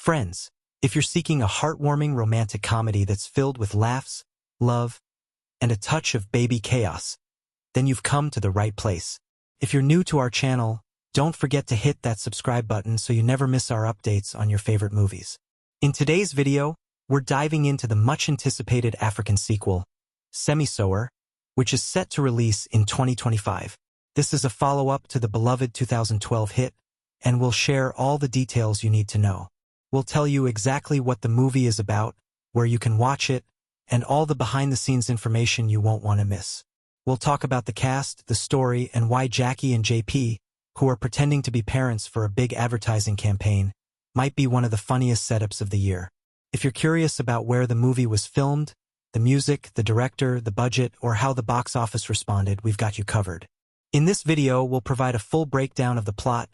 Friends, if you're seeking a heartwarming romantic comedy that's filled with laughs, love, and a touch of baby chaos, then you've come to the right place. If you're new to our channel, don't forget to hit that subscribe button so you never miss our updates on your favorite movies. In today's video, we're diving into the much-anticipated African sequel, Semi-Soeter, which is set to release in 2025. This is a follow-up to the beloved 2012 hit, and we'll share all the details you need to know. We'll tell you exactly what the movie is about, where you can watch it, and all the behind-the-scenes information you won't want to miss. We'll talk about the cast, the story, and why Jackie and JP, who are pretending to be parents for a big advertising campaign, might be one of the funniest setups of the year. If you're curious about where the movie was filmed, the music, the director, the budget, or how the box office responded, we've got you covered. In this video, we'll provide a full breakdown of the plot,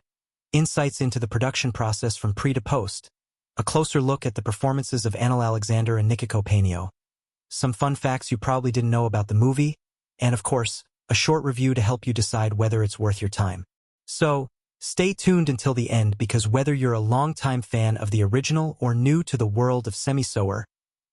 insights into the production process from pre to post, a closer look at the performances of Anel and Nico Panagio, some fun facts you probably didn't know about the movie, and of course, a short review to help you decide whether it's worth your time. So, stay tuned until the end because whether you're a longtime fan of the original or new to the world of Semi-Soeter,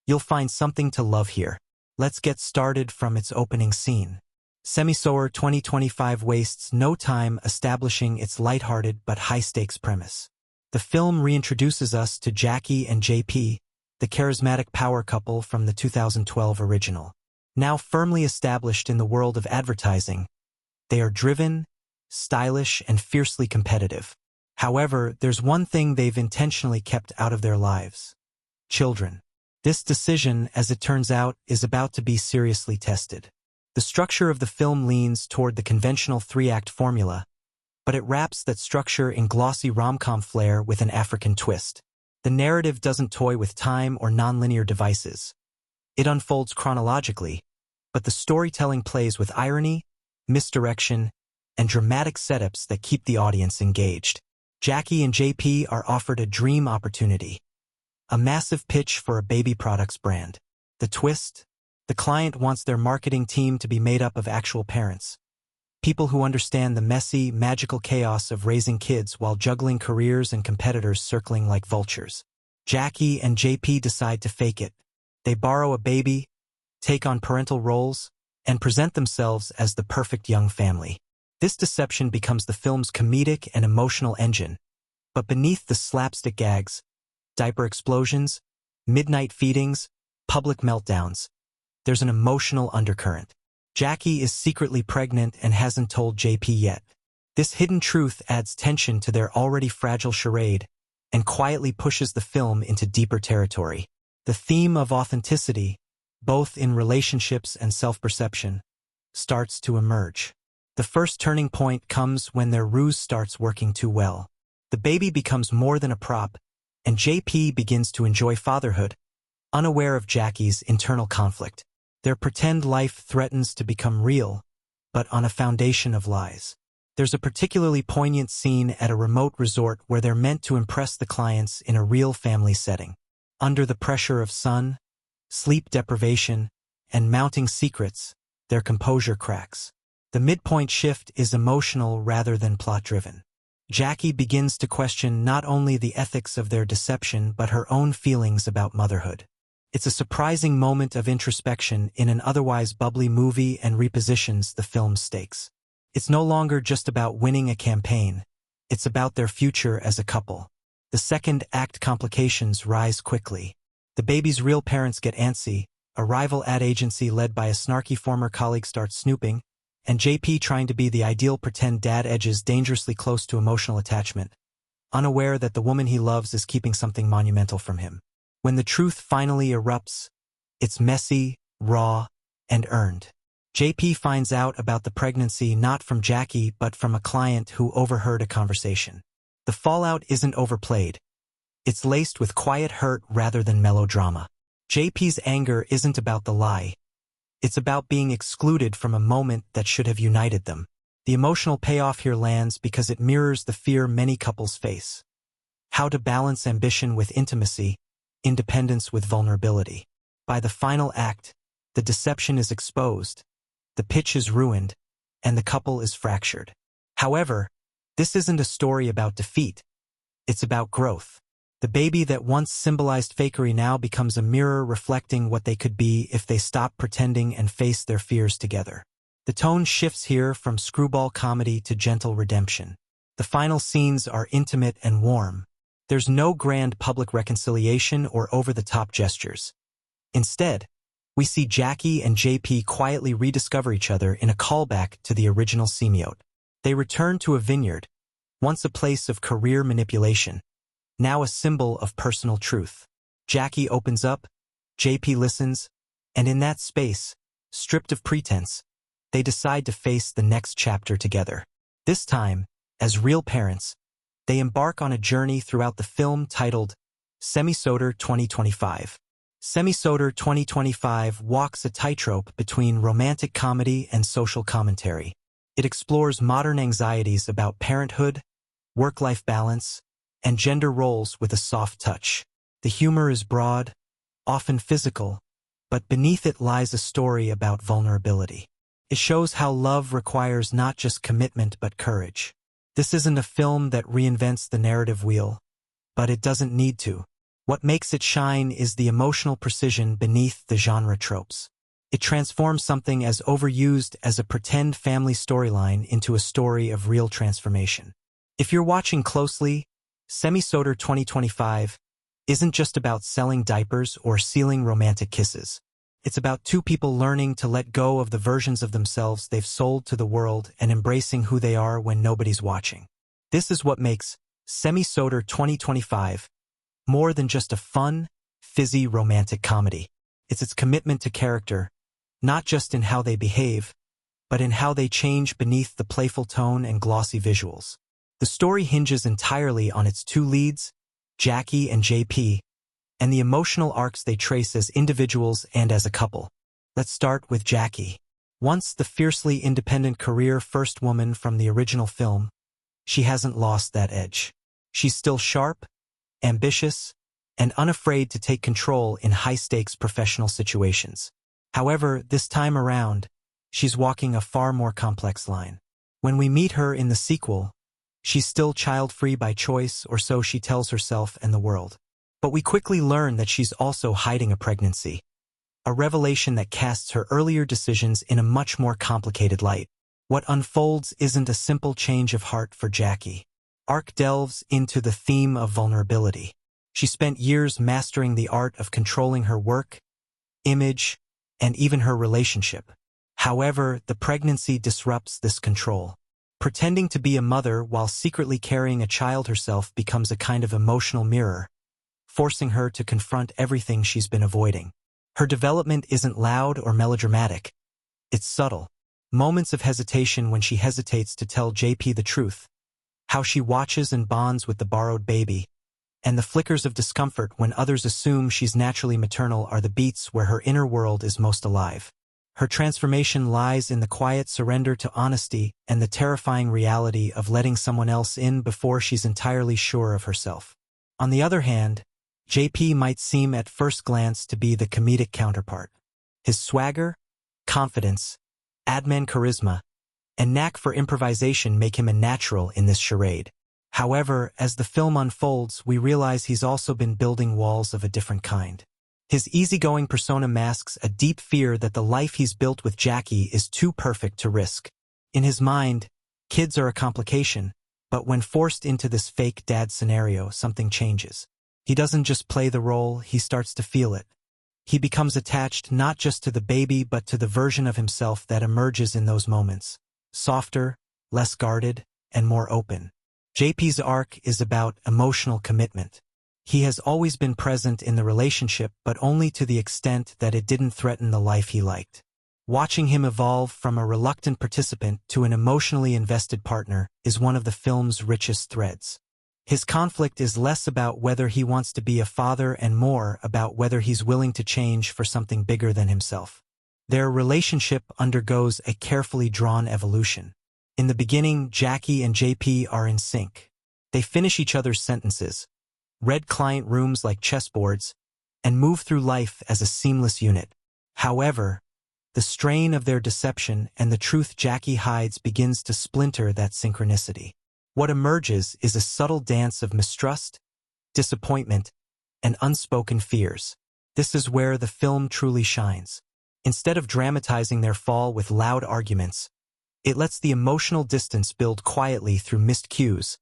you'll find something to love here. Let's get started from its opening scene. Semi-Soeter 2025 wastes no time establishing its lighthearted but high-stakes premise. The film reintroduces us to Jackie and JP, the charismatic power couple from the 2012 original. Now firmly established in the world of advertising, they are driven, stylish, and fiercely competitive. However, there's one thing they've intentionally kept out of their lives: children. This decision, as it turns out, is about to be seriously tested. The structure of the film leans toward the conventional three-act formula, but it wraps that structure in glossy rom-com flair with an African twist. The narrative doesn't toy with time or nonlinear devices. It unfolds chronologically, but the storytelling plays with irony, misdirection, and dramatic setups that keep the audience engaged. Jackie and JP are offered a dream opportunity, a massive pitch for a baby products brand. The twist? The client wants their marketing team to be made up of actual parents, people who understand the messy, magical chaos of raising kids while juggling careers and competitors circling like vultures. Jackie and JP decide to fake it. They borrow a baby, take on parental roles, and present themselves as the perfect young family. This deception becomes the film's comedic and emotional engine. But beneath the slapstick gags, diaper explosions, midnight feedings, public meltdowns, there's an emotional undercurrent. Jackie is secretly pregnant and hasn't told JP yet. This hidden truth adds tension to their already fragile charade and quietly pushes the film into deeper territory. The theme of authenticity, both in relationships and self-perception, starts to emerge. The first turning point comes when their ruse starts working too well. The baby becomes more than a prop, and JP begins to enjoy fatherhood, unaware of Jackie's internal conflict. Their pretend life threatens to become real, but on a foundation of lies. There's a particularly poignant scene at a remote resort where they're meant to impress the clients in a real family setting. Under the pressure of sun, sleep deprivation, and mounting secrets, their composure cracks. The midpoint shift is emotional rather than plot-driven. Jackie begins to question not only the ethics of their deception but her own feelings about motherhood. It's a surprising moment of introspection in an otherwise bubbly movie and repositions the film's stakes. It's no longer just about winning a campaign. It's about their future as a couple. The second act complications rise quickly. The baby's real parents get antsy, a rival ad agency led by a snarky former colleague starts snooping, and JP, trying to be the ideal pretend dad, edges dangerously close to emotional attachment, unaware that the woman he loves is keeping something monumental from him. When the truth finally erupts, it's messy, raw, and earned. JP finds out about the pregnancy not from Jackie but from a client who overheard a conversation. The fallout isn't overplayed. It's laced with quiet hurt rather than melodrama. JP's anger isn't about the lie. It's about being excluded from a moment that should have united them. The emotional payoff here lands because it mirrors the fear many couples face: how to balance ambition with intimacy, independence with vulnerability. By the final act, the deception is exposed, the pitch is ruined, and the couple is fractured. However, this isn't a story about defeat. It's about growth. The baby that once symbolized fakery now becomes a mirror reflecting what they could be if they stopped pretending and faced their fears together. The tone shifts here from screwball comedy to gentle redemption. The final scenes are intimate and warm. There's no grand public reconciliation or over-the-top gestures. Instead, we see Jackie and JP quietly rediscover each other in a callback to the original Semi-Soeter. They return to a vineyard, once a place of career manipulation, now a symbol of personal truth. Jackie opens up, JP listens, and in that space, stripped of pretense, they decide to face the next chapter together. This time, as real parents, they embark on a journey throughout the film titled Semi-Soeter 2025. Semi-Soeter 2025 walks a tightrope between romantic comedy and social commentary. It explores modern anxieties about parenthood, work-life balance, and gender roles with a soft touch. The humor is broad, often physical, but beneath it lies a story about vulnerability. It shows how love requires not just commitment but courage. This isn't a film that reinvents the narrative wheel, but it doesn't need to. What makes it shine is the emotional precision beneath the genre tropes. It transforms something as overused as a pretend family storyline into a story of real transformation. If you're watching closely, Semi-Soeter 2025 isn't just about selling diapers or sealing romantic kisses. It's about two people learning to let go of the versions of themselves they've sold to the world and embracing who they are when nobody's watching. This is what makes Semi-Soeter 2025 more than just a fun, fizzy romantic comedy. It's its commitment to character, not just in how they behave, but in how they change beneath the playful tone and glossy visuals. The story hinges entirely on its two leads, Jackie and JP, and the emotional arcs they trace as individuals and as a couple. Let's start with Jackie. Once the fiercely independent career first woman from the original film, she hasn't lost that edge. She's still sharp, ambitious, and unafraid to take control in high-stakes professional situations. However, this time around, she's walking a far more complex line. When we meet her in the sequel, she's still child-free by choice, or so she tells herself and the world. But we quickly learn that she's also hiding a pregnancy, a revelation that casts her earlier decisions in a much more complicated light. What unfolds isn't a simple change of heart for Jackie. Arc delves into the theme of vulnerability. She spent years mastering the art of controlling her work, image, and even her relationship. However, the pregnancy disrupts this control. Pretending to be a mother while secretly carrying a child herself becomes a kind of emotional mirror, forcing her to confront everything she's been avoiding. Her development isn't loud or melodramatic. It's subtle. Moments of hesitation when she hesitates to tell JP the truth, how she watches and bonds with the borrowed baby, and the flickers of discomfort when others assume she's naturally maternal are the beats where her inner world is most alive. Her transformation lies in the quiet surrender to honesty and the terrifying reality of letting someone else in before she's entirely sure of herself. On the other hand, JP might seem at first glance to be the comedic counterpart. His swagger, confidence, admin charisma, and knack for improvisation make him a natural in this charade. However, as the film unfolds, we realize he's also been building walls of a different kind. His easygoing persona masks a deep fear that the life he's built with Jackie is too perfect to risk. In his mind, kids are a complication, but when forced into this fake dad scenario, something changes. He doesn't just play the role, he starts to feel it. He becomes attached not just to the baby but to the version of himself that emerges in those moments. Softer, less guarded, and more open. JP's arc is about emotional commitment. He has always been present in the relationship, but only to the extent that it didn't threaten the life he liked. Watching him evolve from a reluctant participant to an emotionally invested partner is one of the film's richest threads. His conflict is less about whether he wants to be a father and more about whether he's willing to change for something bigger than himself. Their relationship undergoes a carefully drawn evolution. In the beginning, Jackie and JP are in sync. They finish each other's sentences, read client rooms like chessboards, and move through life as a seamless unit. However, the strain of their deception and the truth Jackie hides begins to splinter that synchronicity. What emerges is a subtle dance of mistrust, disappointment, and unspoken fears. This is where the film truly shines. Instead of dramatizing their fall with loud arguments, it lets the emotional distance build quietly through missed cues,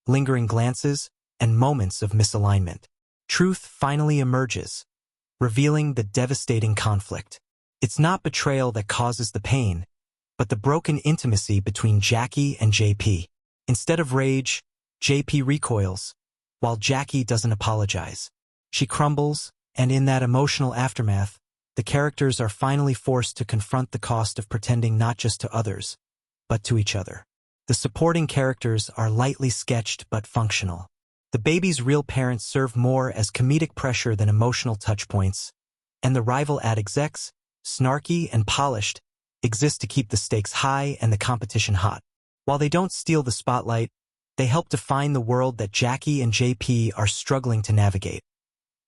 lingering glances, and moments of misalignment. Truth finally emerges, revealing the devastating conflict. It's not betrayal that causes the pain, but the broken intimacy between Jackie and JP. Instead of rage, JP recoils, while Jackie doesn't apologize. She crumbles, and in that emotional aftermath, the characters are finally forced to confront the cost of pretending not just to others, but to each other. The supporting characters are lightly sketched but functional. The baby's real parents serve more as comedic pressure than emotional touchpoints, and the rival ad execs, snarky and polished, exist to keep the stakes high and the competition hot. While they don't steal the spotlight, they help define the world that Jackie and JP are struggling to navigate.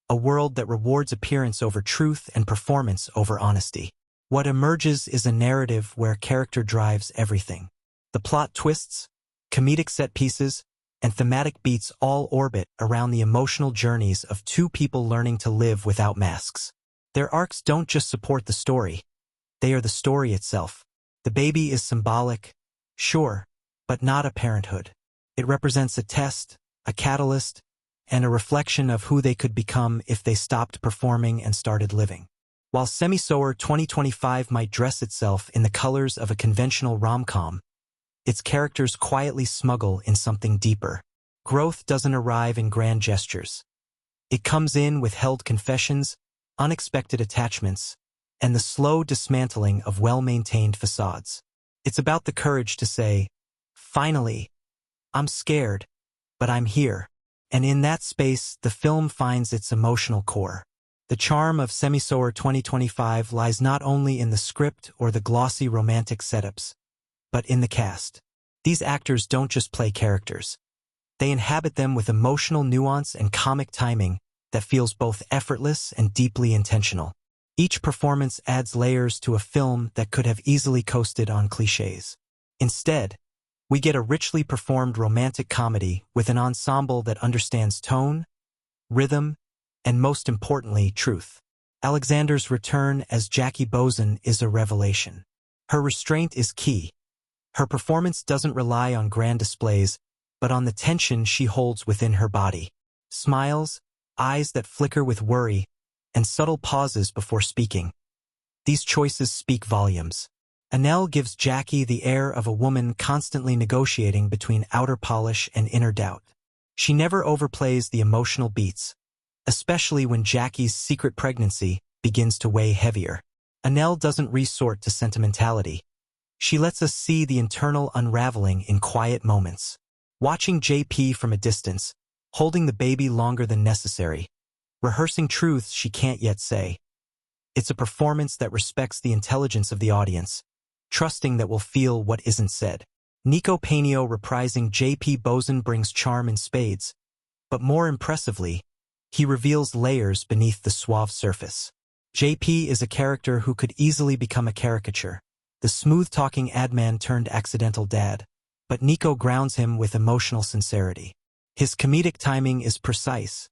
A world that rewards appearance over truth and performance over honesty. What emerges is a narrative where character drives everything. The plot twists, comedic set pieces, and thematic beats all orbit around the emotional journeys of two people learning to live without masks. Their arcs don't just support the story, they are the story itself. The baby is symbolic, sure, but not a parenthood. It represents a test, a catalyst, and a reflection of who they could become if they stopped performing and started living. While Semi-Soeter 2025 might dress itself in the colors of a conventional rom-com, its characters quietly smuggle in something deeper. Growth doesn't arrive in grand gestures. It comes in with held confessions, unexpected attachments, and the slow dismantling of well-maintained facades. It's about the courage to say, finally, I'm scared, but I'm here. And in that space, the film finds its emotional core. The charm of Semi-Soeter 2025 lies not only in the script or the glossy romantic setups, but in the cast. These actors don't just play characters. They inhabit them with emotional nuance and comic timing that feels both effortless and deeply intentional. Each performance adds layers to a film that could have easily coasted on cliches. Instead, we get a richly performed romantic comedy with an ensemble that understands tone, rhythm, and most importantly, truth. Alexander's return as Jackie Boson is a revelation. Her restraint is key. Her performance doesn't rely on grand displays, but on the tension she holds within her body. Smiles, eyes that flicker with worry, and subtle pauses before speaking. These choices speak volumes. Anel gives Jackie the air of a woman constantly negotiating between outer polish and inner doubt. She never overplays the emotional beats, especially when Jackie's secret pregnancy begins to weigh heavier. Anel doesn't resort to sentimentality. She lets us see the internal unraveling in quiet moments. Watching JP from a distance, holding the baby longer than necessary, rehearsing truths she can't yet say. It's a performance that respects the intelligence of the audience, trusting that we'll feel what isn't said. Nico Panagio reprising JP Boson brings charm in spades, but more impressively, he reveals layers beneath the suave surface. JP is a character who could easily become a caricature, the smooth-talking adman turned accidental dad, but Nico grounds him with emotional sincerity. His comedic timing is precise,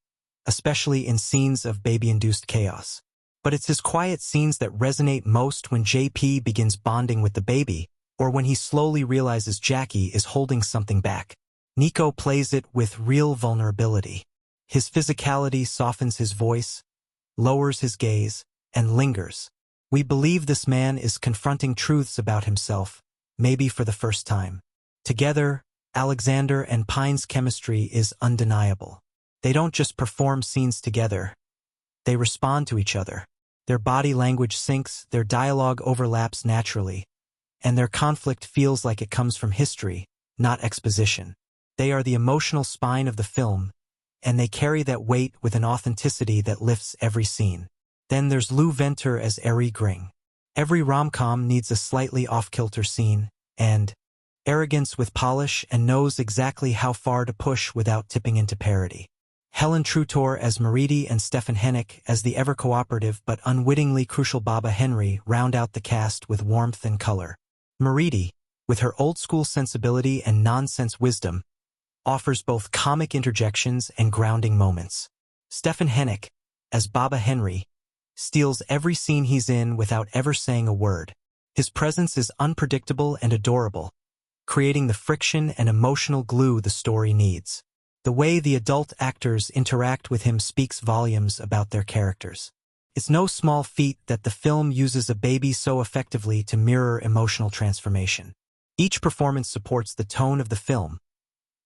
especially in scenes of baby-induced chaos. But it's his quiet scenes that resonate most when JP begins bonding with the baby, or when he slowly realizes Jackie is holding something back. Nico plays it with real vulnerability. His physicality softens his voice, lowers his gaze, and lingers. We believe this man is confronting truths about himself, maybe for the first time. Together, Alexander and Pine's chemistry is undeniable. They don't just perform scenes together, they respond to each other. Their body language syncs, their dialogue overlaps naturally, and their conflict feels like it comes from history, not exposition. They are the emotional spine of the film, and they carry that weight with an authenticity that lifts every scene. Then there's Louw as Ari Gring. Every rom-com needs a slightly off-kilter scene, and arrogance with polish and knows exactly how far to push without tipping into parody. Helen Trutor as Maridi and Stefan Hennick as the ever-cooperative but unwittingly crucial Baba Henry round out the cast with warmth and color. Maridi, with her old-school sensibility and nonsense wisdom, offers both comic interjections and grounding moments. Stephen Hennick, as Baba Henry, steals every scene he's in without ever saying a word. His presence is unpredictable and adorable, creating the friction and emotional glue the story needs. The way the adult actors interact with him speaks volumes about their characters. It's no small feat that the film uses a baby so effectively to mirror emotional transformation. Each performance supports the tone of the film: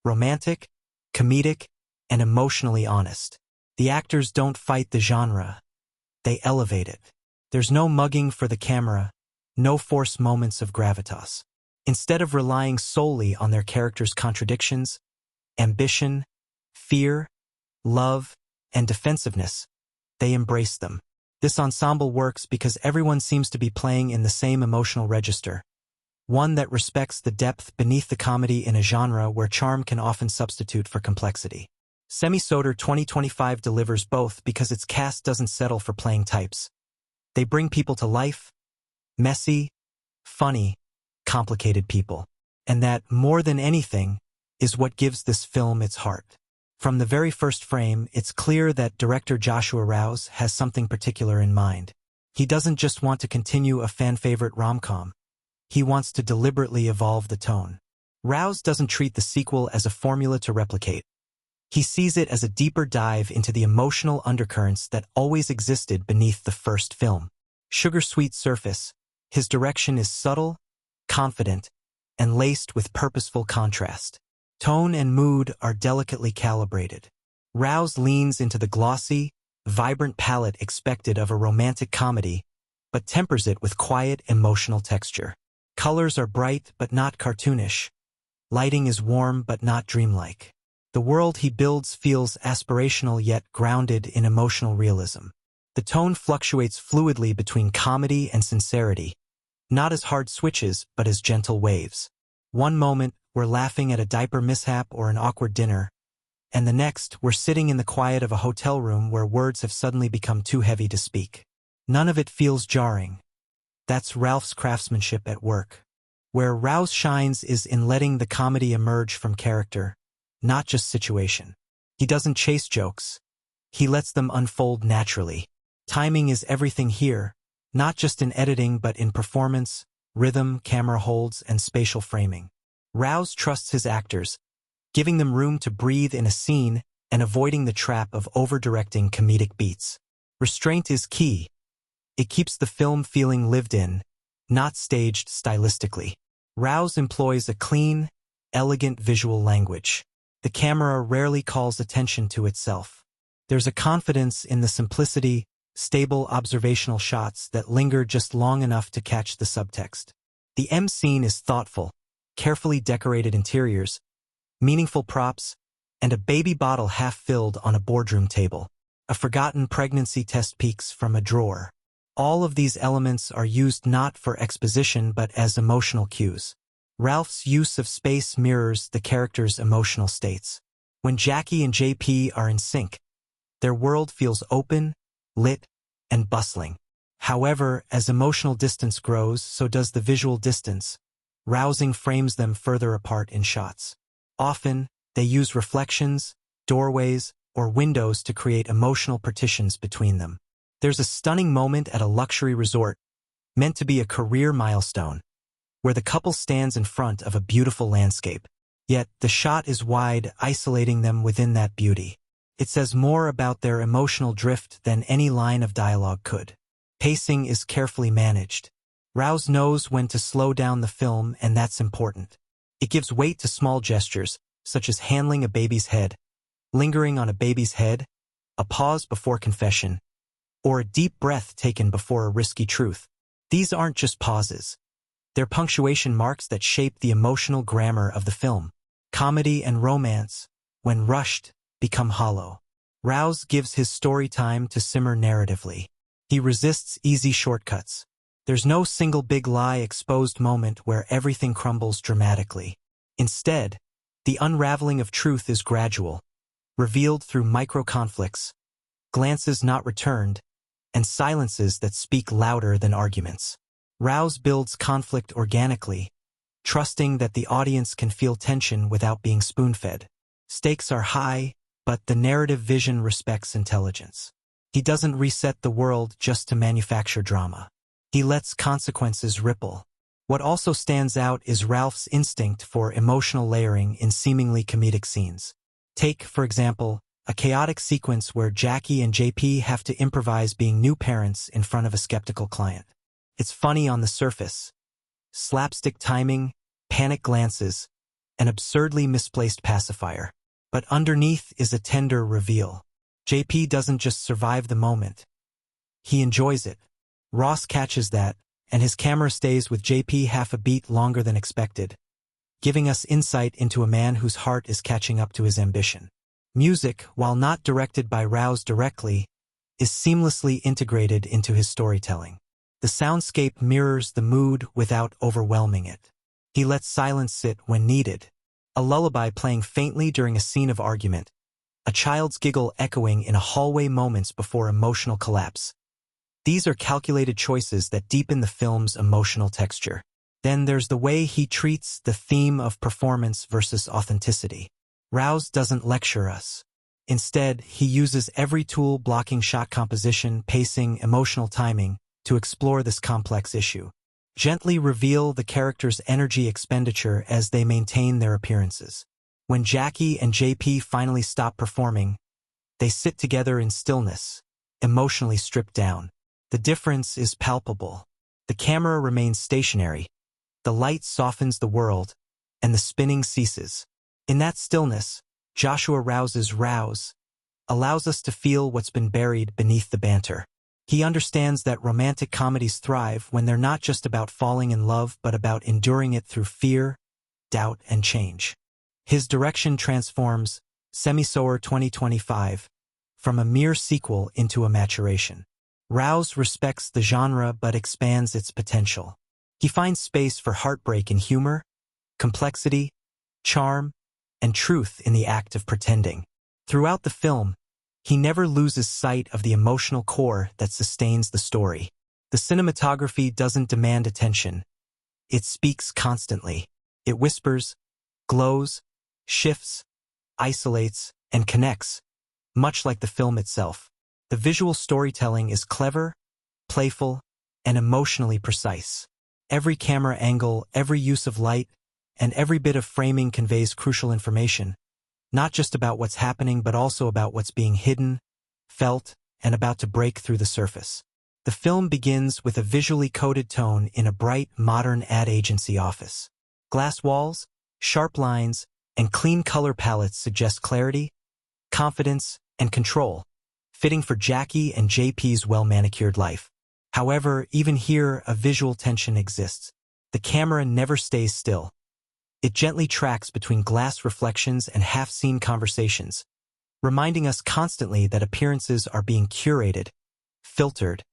romantic, comedic, and emotionally honest. The actors don't fight the genre, they elevate it. There's no mugging for the camera, no forced moments of gravitas. Instead of relying solely on their characters' contradictions, ambition, fear, love, and defensiveness, they embrace them. This ensemble works because everyone seems to be playing in the same emotional register, one that respects the depth beneath the comedy in a genre where charm can often substitute for complexity. Semi-Soeter 2025 delivers both because its cast doesn't settle for playing types. They bring people to life, messy, funny, complicated people. And that, more than anything, is what gives this film its heart. From the very first frame, it's clear that director Joshua Rous has something particular in mind. He doesn't just want to continue a fan-favorite rom-com. He wants to deliberately evolve the tone. Rous doesn't treat the sequel as a formula to replicate. He sees it as a deeper dive into the emotional undercurrents that always existed beneath the first film. Sugar-sweet surface, his direction is subtle, confident, and laced with purposeful contrast. Tone and mood are delicately calibrated. Rous leans into the glossy, vibrant palette expected of a romantic comedy, but tempers it with quiet, emotional texture. Colors are bright but not cartoonish. Lighting is warm but not dreamlike. The world he builds feels aspirational yet grounded in emotional realism. The tone fluctuates fluidly between comedy and sincerity, not as hard switches but as gentle waves. One moment, we're laughing at a diaper mishap or an awkward dinner, and the next, we're sitting in the quiet of a hotel room where words have suddenly become too heavy to speak. None of it feels jarring. That's Ralph's craftsmanship at work. Where Rous shines is in letting the comedy emerge from character, not just situation. He doesn't chase jokes. He lets them unfold naturally. Timing is everything here, not just in editing but in performance, rhythm, camera holds, and spatial framing. Rous trusts his actors, giving them room to breathe in a scene and avoiding the trap of over-directing comedic beats. Restraint is key. It keeps the film feeling lived in, not staged stylistically. Rous employs a clean, elegant visual language. The camera rarely calls attention to itself. There's a confidence in the simplicity, stable observational shots that linger just long enough to catch the subtext. The M scene is thoughtful, carefully decorated interiors, meaningful props, and a baby bottle half-filled on a boardroom table. A forgotten pregnancy test peeks from a drawer. All of these elements are used not for exposition but as emotional cues. Ralph's use of space mirrors the characters' emotional states. When Jackie and JP are in sync, their world feels open, lit, and bustling. However, as emotional distance grows, so does the visual distance. Rousing frames them further apart in shots. Often, they use reflections, doorways, or windows to create emotional partitions between them. There's a stunning moment at a luxury resort, meant to be a career milestone, where the couple stands in front of a beautiful landscape. Yet, the shot is wide, isolating them within that beauty. It says more about their emotional drift than any line of dialogue could. Pacing is carefully managed. Rous knows when to slow down the film, and that's important. It gives weight to small gestures, such as handling a baby's head, lingering on a baby's head, a pause before confession, or a deep breath taken before a risky truth. These aren't just pauses. They're punctuation marks that shape the emotional grammar of the film. Comedy and romance, when rushed, become hollow. Rous gives his story time to simmer narratively. He resists easy shortcuts. There's no single big lie exposed moment where everything crumbles dramatically. Instead, the unraveling of truth is gradual, revealed through micro-conflicts, glances not returned, and silences that speak louder than arguments. Rous builds conflict organically, trusting that the audience can feel tension without being spoon-fed. Stakes are high, but the narrative vision respects intelligence. He doesn't reset the world just to manufacture drama. He lets consequences ripple. What also stands out is Ralph's instinct for emotional layering in seemingly comedic scenes. Take, for example, a chaotic sequence where Jackie and JP have to improvise being new parents in front of a skeptical client. It's funny on the surface. Slapstick timing, panic glances, an absurdly misplaced pacifier. But underneath is a tender reveal. JP doesn't just survive the moment. He enjoys it. Ross catches that, and his camera stays with JP half a beat longer than expected, giving us insight into a man whose heart is catching up to his ambition. Music, while not directed by Rous directly, is seamlessly integrated into his storytelling. The soundscape mirrors the mood without overwhelming it. He lets silence sit when needed. A lullaby playing faintly during a scene of argument, a child's giggle echoing in a hallway moments before emotional collapse. These are calculated choices that deepen the film's emotional texture. Then there's the way he treats the theme of performance versus authenticity. Rous doesn't lecture us. Instead, he uses every tool blocking shot composition, pacing, emotional timing to explore this complex issue. Gently reveal the character's energy expenditure as they maintain their appearances. When Jackie and JP finally stop performing, they sit together in stillness, emotionally stripped down. The difference is palpable. The camera remains stationary, the light softens the world, and the spinning ceases. In that stillness, Joshua Rous's Rous allows us to feel what's been buried beneath the banter. He understands that romantic comedies thrive when they're not just about falling in love but about enduring it through fear, doubt, and change. His direction transforms Semi-Soeter 2025 from a mere sequel into a maturation. Rous respects the genre but expands its potential. He finds space for heartbreak in humor, complexity, charm, and truth in the act of pretending. Throughout the film, he never loses sight of the emotional core that sustains the story. The cinematography doesn't demand attention. It speaks constantly. It whispers, glows, shifts, isolates, and connects, much like the film itself. The visual storytelling is clever, playful, and emotionally precise. Every camera angle, every use of light, and every bit of framing conveys crucial information, not just about what's happening but also about what's being hidden, felt, and about to break through the surface. The film begins with a visually coded tone in a bright, modern ad agency office. Glass walls, sharp lines, and clean color palettes suggest clarity, confidence, and control, fitting for Jackie and JP's well-manicured life. However, even here, a visual tension exists. The camera never stays still. It gently tracks between glass reflections and half-seen conversations, reminding us constantly that appearances are being curated, filtered,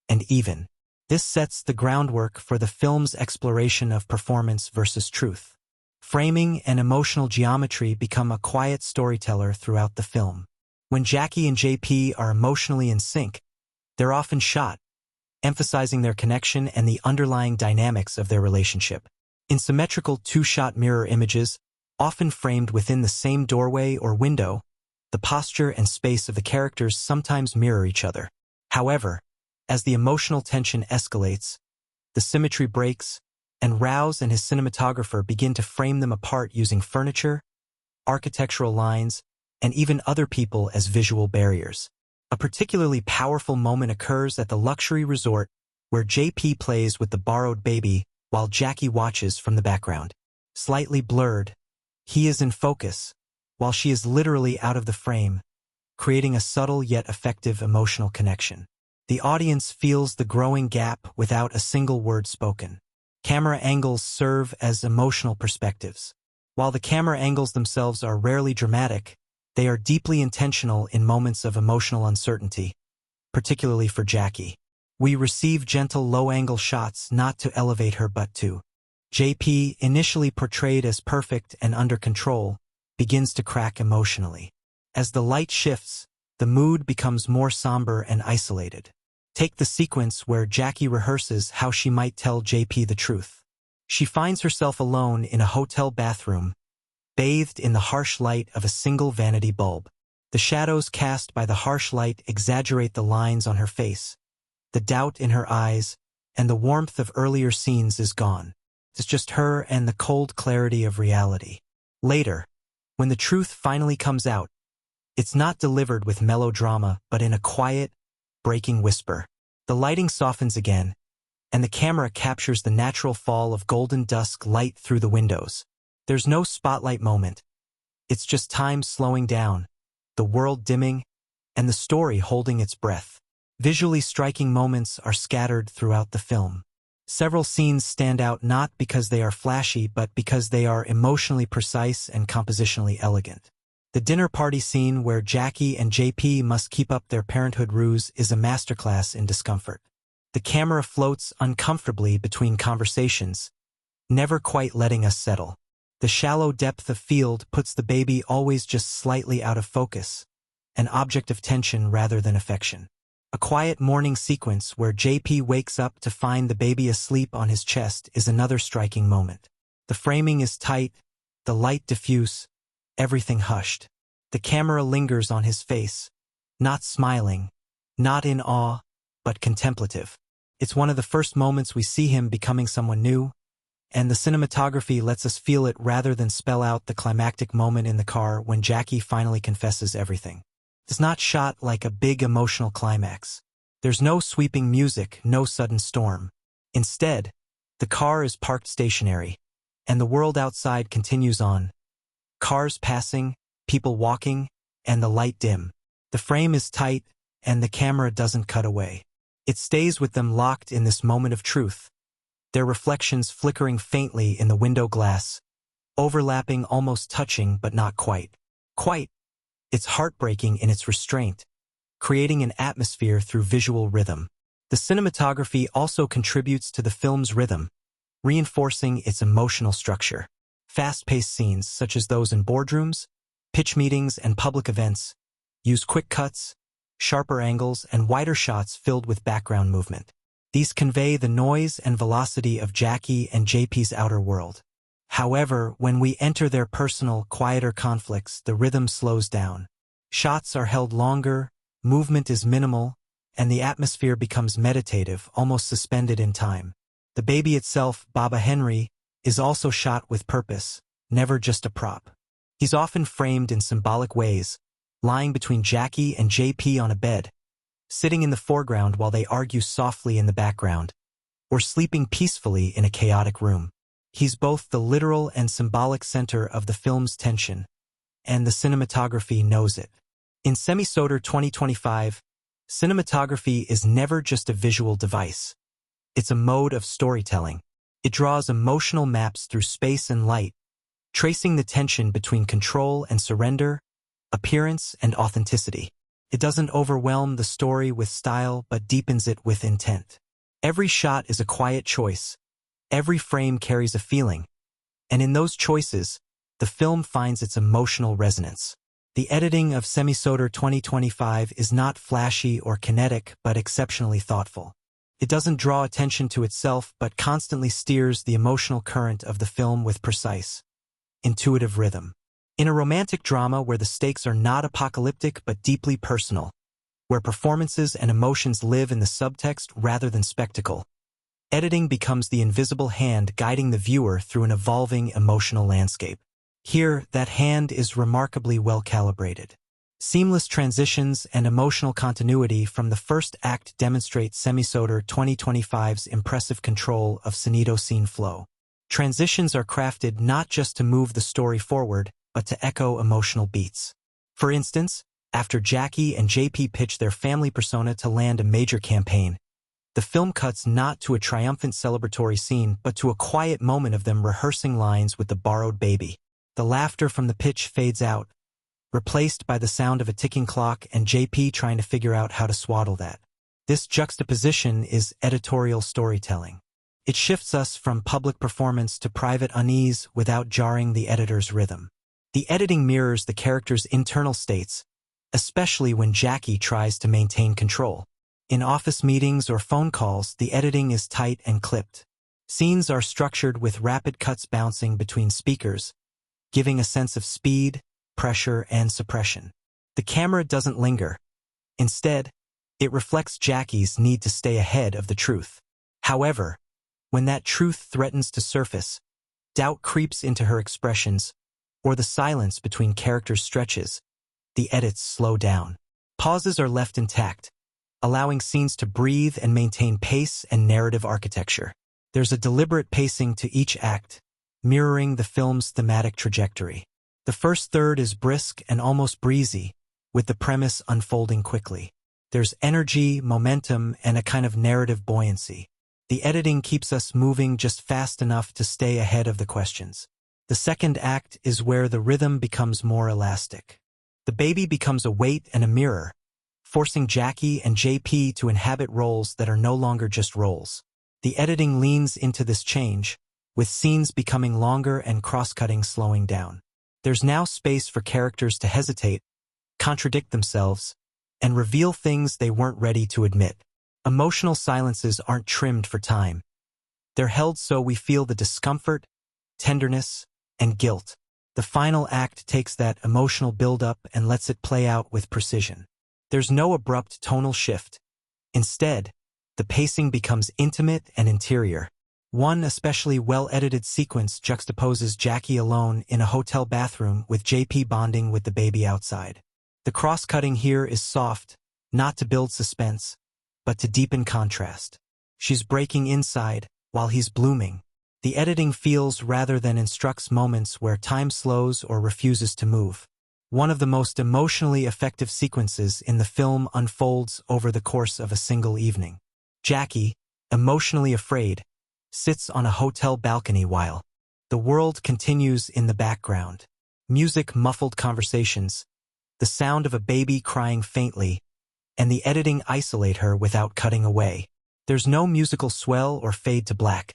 and even. This sets the groundwork for the film's exploration of performance versus truth. Framing and emotional geometry become a quiet storyteller throughout the film. When Jackie and JP are emotionally in sync, they're often shot, emphasizing their connection and the underlying dynamics of their relationship. In symmetrical two-shot mirror images, often framed within the same doorway or window, the posture and space of the characters sometimes mirror each other. However, as the emotional tension escalates, the symmetry breaks, and Rous and his cinematographer begin to frame them apart using furniture, architectural lines, and even other people as visual barriers. A particularly powerful moment occurs at the luxury resort where JP plays with the borrowed baby while Jackie watches from the background. Slightly blurred, he is in focus, while she is literally out of the frame, creating a subtle yet effective emotional connection. The audience feels the growing gap without a single word spoken. Camera angles serve as emotional perspectives. While the camera angles themselves are rarely dramatic, they are deeply intentional in moments of emotional uncertainty, particularly for Jackie. We receive gentle low-angle shots not to elevate her but to. JP, initially portrayed as perfect and under control, begins to crack emotionally. As the light shifts, the mood becomes more somber and isolated. Take the sequence where Jackie rehearses how she might tell JP the truth. She finds herself alone in a hotel bathroom, bathed in the harsh light of a single vanity bulb. The shadows cast by the harsh light exaggerate the lines on her face. The doubt in her eyes and the warmth of earlier scenes is gone. It's just her and the cold clarity of reality. Later, when the truth finally comes out, it's not delivered with melodrama but in a quiet, breaking whisper. The lighting softens again, and the camera captures the natural fall of golden dusk light through the windows. There's no spotlight moment. It's just time slowing down, the world dimming, and the story holding its breath. Visually striking moments are scattered throughout the film. Several scenes stand out not because they are flashy but because they are emotionally precise and compositionally elegant. The dinner party scene where Jackie and JP must keep up their parenthood ruse is a masterclass in discomfort. The camera floats uncomfortably between conversations, never quite letting us settle. The shallow depth of field puts the baby always just slightly out of focus, an object of tension rather than affection. A quiet morning sequence where JP wakes up to find the baby asleep on his chest is another striking moment. The framing is tight, the light diffuse, everything hushed. The camera lingers on his face, not smiling, not in awe, but contemplative. It's one of the first moments we see him becoming someone new, and the cinematography lets us feel it rather than spell out the climactic moment in the car when Jackie finally confesses everything. It's not shot like a big emotional climax. There's no sweeping music, no sudden storm. Instead, the car is parked stationary, and the world outside continues on. Cars passing, people walking, and the light dim. The frame is tight, and the camera doesn't cut away. It stays with them locked in this moment of truth, their reflections flickering faintly in the window glass, overlapping, almost touching but not quite. It's heartbreaking in its restraint, creating an atmosphere through visual rhythm. The cinematography also contributes to the film's rhythm, reinforcing its emotional structure. Fast-paced scenes, such as those in boardrooms, pitch meetings, and public events, use quick cuts, sharper angles, and wider shots filled with background movement. These convey the noise and velocity of Jackie and JP's outer world. However, when we enter their personal, quieter conflicts, the rhythm slows down. Shots are held longer, movement is minimal, and the atmosphere becomes meditative, almost suspended in time. The baby itself, Baba Henry, is also shot with purpose, never just a prop. He's often framed in symbolic ways, lying between Jackie and JP on a bed, sitting in the foreground while they argue softly in the background, or sleeping peacefully in a chaotic room. He's both the literal and symbolic center of the film's tension, and the cinematography knows it. In Semi-Soeter 2025, cinematography is never just a visual device. It's a mode of storytelling. It draws emotional maps through space and light, tracing the tension between control and surrender, appearance and authenticity. It doesn't overwhelm the story with style but deepens it with intent. Every shot is a quiet choice. Every frame carries a feeling, and in those choices, the film finds its emotional resonance. The editing of Semi-Soeter 2025 is not flashy or kinetic but exceptionally thoughtful. It doesn't draw attention to itself but constantly steers the emotional current of the film with precise, intuitive rhythm. In a romantic drama where the stakes are not apocalyptic but deeply personal, where performances and emotions live in the subtext rather than spectacle, editing becomes the invisible hand guiding the viewer through an evolving emotional landscape. Here, that hand is remarkably well calibrated. Seamless transitions and emotional continuity from the first act demonstrate Semi-Soeter 2025's impressive control of scene flow. Transitions are crafted not just to move the story forward, but to echo emotional beats. For instance, after Jackie and JP pitch their family persona to land a major campaign, the film cuts not to a triumphant celebratory scene but to a quiet moment of them rehearsing lines with the borrowed baby. The laughter from the pitch fades out, replaced by the sound of a ticking clock and JP trying to figure out how to swaddle that. This juxtaposition is editorial storytelling. It shifts us from public performance to private unease without jarring the editor's rhythm. The editing mirrors the character's internal states, especially when Jackie tries to maintain control. In office meetings or phone calls, the editing is tight and clipped. Scenes are structured with rapid cuts bouncing between speakers, giving a sense of speed, pressure, and suppression. The camera doesn't linger. Instead, it reflects Jackie's need to stay ahead of the truth. However, when that truth threatens to surface, doubt creeps into her expressions, or the silence between characters stretches. The edits slow down. Pauses are left intact, allowing scenes to breathe and maintain pace and narrative architecture. There's a deliberate pacing to each act, mirroring the film's thematic trajectory. The first third is brisk and almost breezy, with the premise unfolding quickly. There's energy, momentum, and a kind of narrative buoyancy. The editing keeps us moving just fast enough to stay ahead of the questions. The second act is where the rhythm becomes more elastic. The baby becomes a weight and a mirror, forcing Jackie and JP to inhabit roles that are no longer just roles. The editing leans into this change, with scenes becoming longer and cross-cutting slowing down. There's now space for characters to hesitate, contradict themselves, and reveal things they weren't ready to admit. Emotional silences aren't trimmed for time. They're held so we feel the discomfort, tenderness, and guilt. The final act takes that emotional buildup and lets it play out with precision. There's no abrupt tonal shift. Instead, the pacing becomes intimate and interior. One especially well-edited sequence juxtaposes Jackie alone in a hotel bathroom with JP bonding with the baby outside. The cross-cutting here is soft, not to build suspense, but to deepen contrast. She's breaking inside, while he's blooming. The editing feels rather than instructs moments where time slows or refuses to move. One of the most emotionally effective sequences in the film unfolds over the course of a single evening. Jackie, emotionally afraid, sits on a hotel balcony while the world continues in the background. Music, muffled conversations, the sound of a baby crying faintly, and the editing isolate her without cutting away. There's no musical swell or fade to black.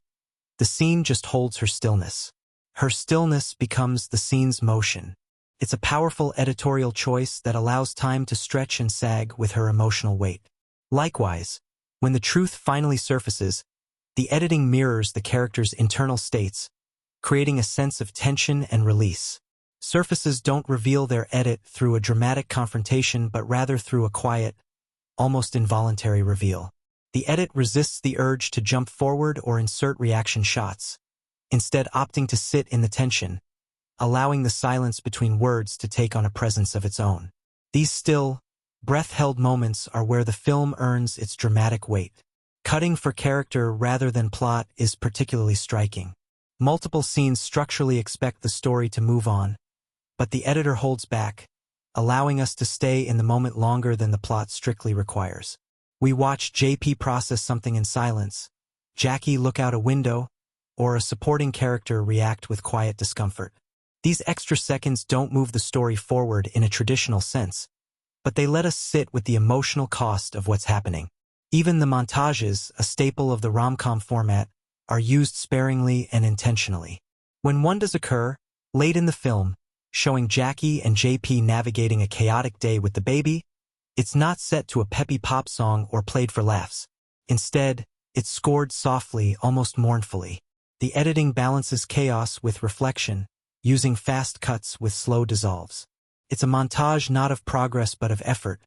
The scene just holds her stillness. Her stillness becomes the scene's motion. It's a powerful editorial choice that allows time to stretch and sag with her emotional weight. Likewise, when the truth finally surfaces, the editing mirrors the character's internal states, creating a sense of tension and release. Surfaces don't reveal their edit through a dramatic confrontation but rather through a quiet, almost involuntary reveal. The edit resists the urge to jump forward or insert reaction shots, instead opting to sit in the tension, allowing the silence between words to take on a presence of its own. These still, breath-held moments are where the film earns its dramatic weight. Cutting for character rather than plot is particularly striking. Multiple scenes structurally expect the story to move on, but the editor holds back, allowing us to stay in the moment longer than the plot strictly requires. We watch JP process something in silence, Jackie look out a window, or a supporting character react with quiet discomfort. These extra seconds don't move the story forward in a traditional sense, but they let us sit with the emotional cost of what's happening. Even the montages, a staple of the rom-com format, are used sparingly and intentionally. When one does occur, late in the film, showing Jackie and JP navigating a chaotic day with the baby, it's not set to a peppy pop song or played for laughs. Instead, it's scored softly, almost mournfully. The editing balances chaos with reflection, using fast cuts with slow dissolves. It's a montage not of progress but of effort,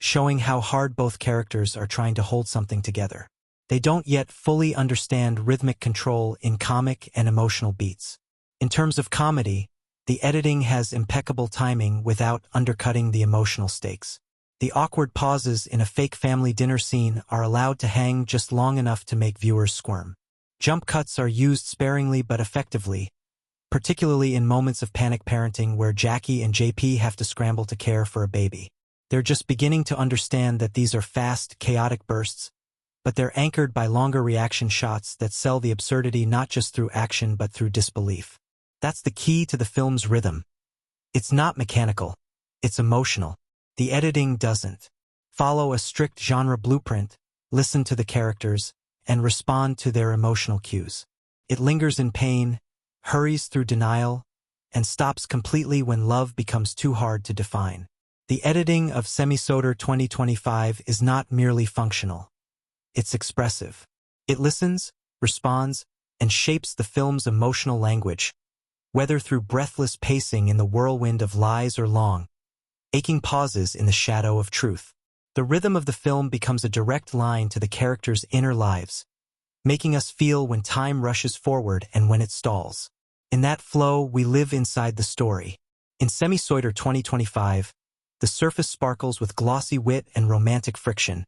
showing how hard both characters are trying to hold something together. They don't yet fully understand rhythmic control in comic and emotional beats. In terms of comedy, the editing has impeccable timing without undercutting the emotional stakes. The awkward pauses in a fake family dinner scene are allowed to hang just long enough to make viewers squirm. Jump cuts are used sparingly but effectively, particularly in moments of panic parenting where Jackie and JP have to scramble to care for a baby. They're just beginning to understand that these are fast, chaotic bursts, but they're anchored by longer reaction shots that sell the absurdity not just through action but through disbelief. That's the key to the film's rhythm. It's not mechanical, it's emotional. The editing doesn't follow a strict genre blueprint, listen to the characters, and respond to their emotional cues. It lingers in pain, hurries through denial, and stops completely when love becomes too hard to define. The editing of Semi-Soeter 2025 is not merely functional. It's expressive. It listens, responds, and shapes the film's emotional language, whether through breathless pacing in the whirlwind of lies or long, aching pauses in the shadow of truth. The rhythm of the film becomes a direct line to the characters' inner lives, making us feel when time rushes forward and when it stalls. In that flow, we live inside the story. In Semi-Soeter 2025, the surface sparkles with glossy wit and romantic friction,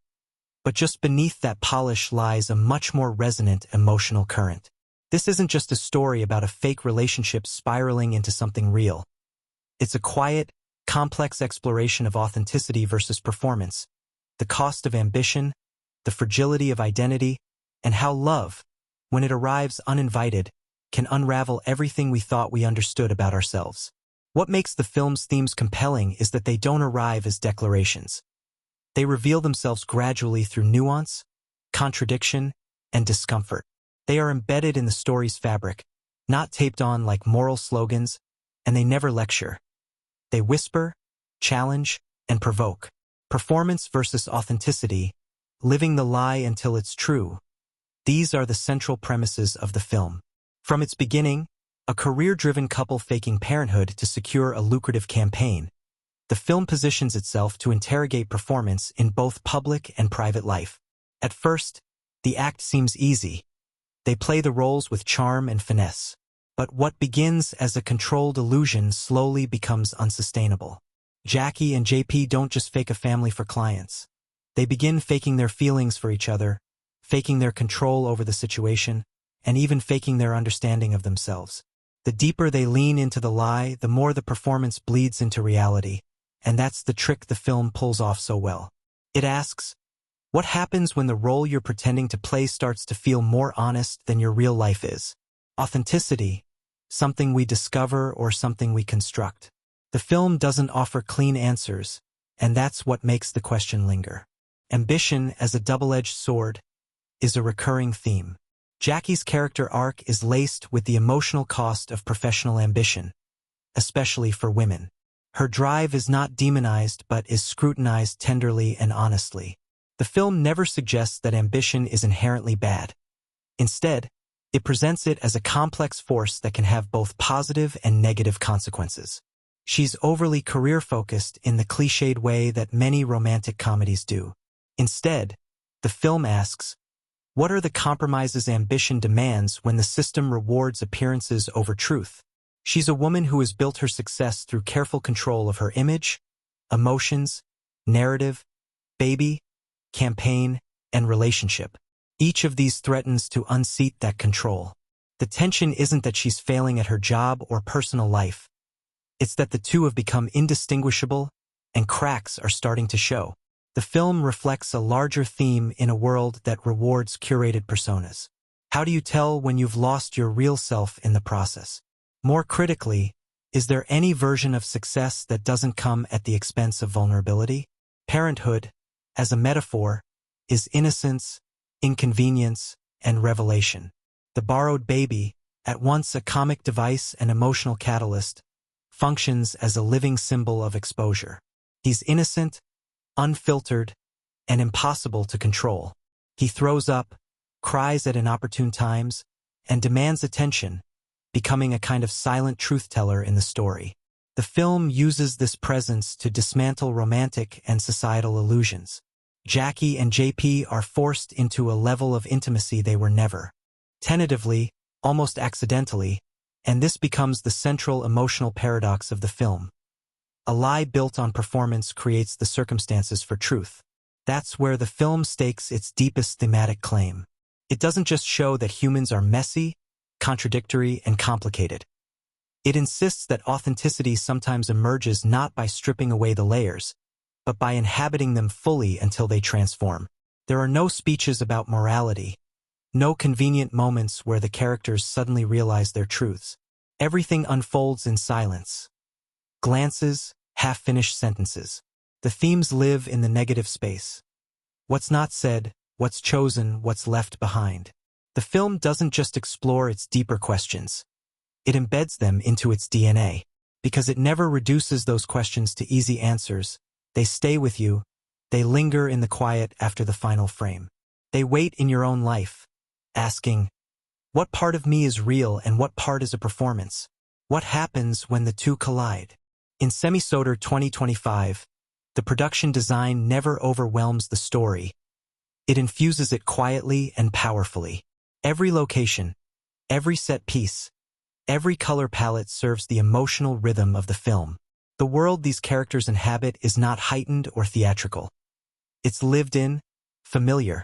but just beneath that polish lies a much more resonant emotional current. This isn't just a story about a fake relationship spiraling into something real. It's a quiet, complex exploration of authenticity versus performance, the cost of ambition, the fragility of identity, and how love, when it arrives uninvited, can unravel everything we thought we understood about ourselves. What makes the film's themes compelling is that they don't arrive as declarations. They reveal themselves gradually through nuance, contradiction, and discomfort. They are embedded in the story's fabric, not taped on like moral slogans, and they never lecture. They whisper, challenge, and provoke. Performance versus authenticity, living the lie until it's true. These are the central premises of the film. From its beginning, a career-driven couple faking parenthood to secure a lucrative campaign, the film positions itself to interrogate performance in both public and private life. At first, the act seems easy. They play the roles with charm and finesse. But what begins as a controlled illusion slowly becomes unsustainable. Jackie and JP don't just fake a family for clients. They begin faking their feelings for each other, faking their control over the situation, and even faking their understanding of themselves. The deeper they lean into the lie, the more the performance bleeds into reality, and that's the trick the film pulls off so well. It asks, what happens when the role you're pretending to play starts to feel more honest than your real life is? Authenticity, something we discover or something we construct. The film doesn't offer clean answers, and that's what makes the question linger. Ambition as a double-edged sword is a recurring theme. Jackie's character arc is laced with the emotional cost of professional ambition, especially for women. Her drive is not demonized but is scrutinized tenderly and honestly. The film never suggests that ambition is inherently bad. Instead, it presents it as a complex force that can have both positive and negative consequences. She's overly career-focused in the cliched way that many romantic comedies do. Instead, the film asks, what are the compromises ambition demands when the system rewards appearances over truth? She's a woman who has built her success through careful control of her image, emotions, narrative, baby, campaign, and relationship. Each of these threatens to unseat that control. The tension isn't that she's failing at her job or personal life. It's that the two have become indistinguishable, and cracks are starting to show. The film reflects a larger theme in a world that rewards curated personas. How do you tell when you've lost your real self in the process? More critically, is there any version of success that doesn't come at the expense of vulnerability? Parenthood, as a metaphor, is innocence, inconvenience, and revelation. The borrowed baby, at once a comic device and emotional catalyst, functions as a living symbol of exposure. He's innocent, unfiltered, and impossible to control. He throws up, cries at inopportune times, and demands attention, becoming a kind of silent truth-teller in the story. The film uses this presence to dismantle romantic and societal illusions. Jackie and JP are forced into a level of intimacy they were never. Tentatively, almost accidentally, and this becomes the central emotional paradox of the film. A lie built on performance creates the circumstances for truth. That's where the film stakes its deepest thematic claim. It doesn't just show that humans are messy, contradictory, and complicated. It insists that authenticity sometimes emerges not by stripping away the layers, but by inhabiting them fully until they transform. There are no speeches about morality, no convenient moments where the characters suddenly realize their truths. Everything unfolds in silence. Glances, half-finished sentences. The themes live in the negative space. What's not said, what's chosen, what's left behind. The film doesn't just explore its deeper questions. It embeds them into its DNA. Because it never reduces those questions to easy answers, they stay with you, they linger in the quiet after the final frame. They wait in your own life, asking, what part of me is real and what part is a performance? What happens when the two collide? In Semi-Soeter 2025, the production design never overwhelms the story. It infuses it quietly and powerfully. Every location, every set piece, every color palette serves the emotional rhythm of the film. The world these characters inhabit is not heightened or theatrical. It's lived in, familiar,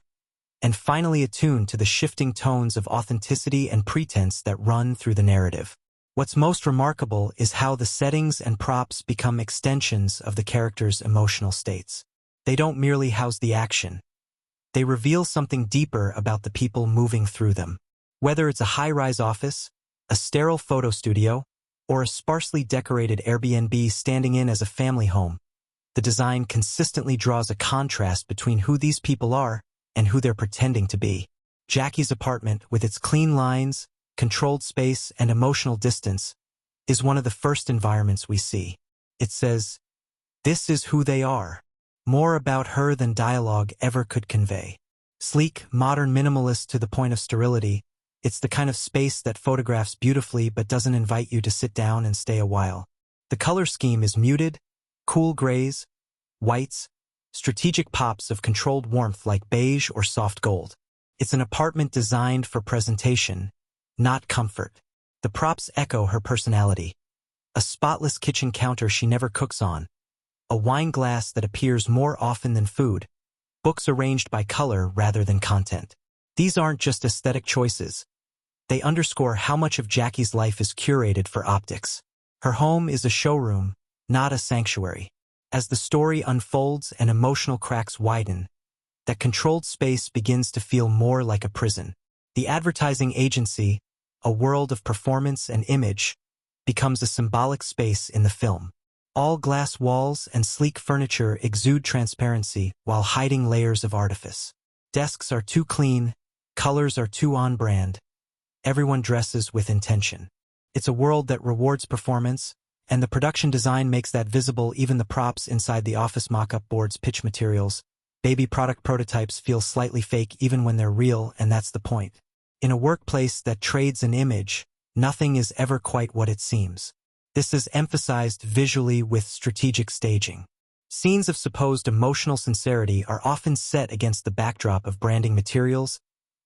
and finally attuned to the shifting tones of authenticity and pretense that run through the narrative. What's most remarkable is how the settings and props become extensions of the characters' emotional states. They don't merely house the action. They reveal something deeper about the people moving through them. Whether it's a high-rise office, a sterile photo studio, or a sparsely decorated Airbnb standing in as a family home, the design consistently draws a contrast between who these people are and who they're pretending to be. Jackie's apartment, with its clean lines, controlled space, and emotional distance, is one of the first environments we see. It says, "This is who they are." More about her than dialogue ever could convey. Sleek, modern minimalist to the point of sterility, it's the kind of space that photographs beautifully but doesn't invite you to sit down and stay a while. The color scheme is muted, cool grays, whites, strategic pops of controlled warmth like beige or soft gold. It's an apartment designed for presentation, not comfort. The props echo her personality. A spotless kitchen counter she never cooks on, a wine glass that appears more often than food, books arranged by color rather than content. These aren't just aesthetic choices. They underscore how much of Jackie's life is curated for optics. Her home is a showroom, not a sanctuary. As the story unfolds and emotional cracks widen, that controlled space begins to feel more like a prison. The advertising agency, a world of performance and image, becomes a symbolic space in the film. All glass walls and sleek furniture exude transparency while hiding layers of artifice. Desks are too clean, colors are too on-brand. Everyone dresses with intention. It's a world that rewards performance, and the production design makes that visible. Even the props inside the office mock-up boards, pitch materials, baby product prototypes feel slightly fake even when they're real, and that's the point. In a workplace that trades an image, nothing is ever quite what it seems. This is emphasized visually with strategic staging. Scenes of supposed emotional sincerity are often set against the backdrop of branding materials,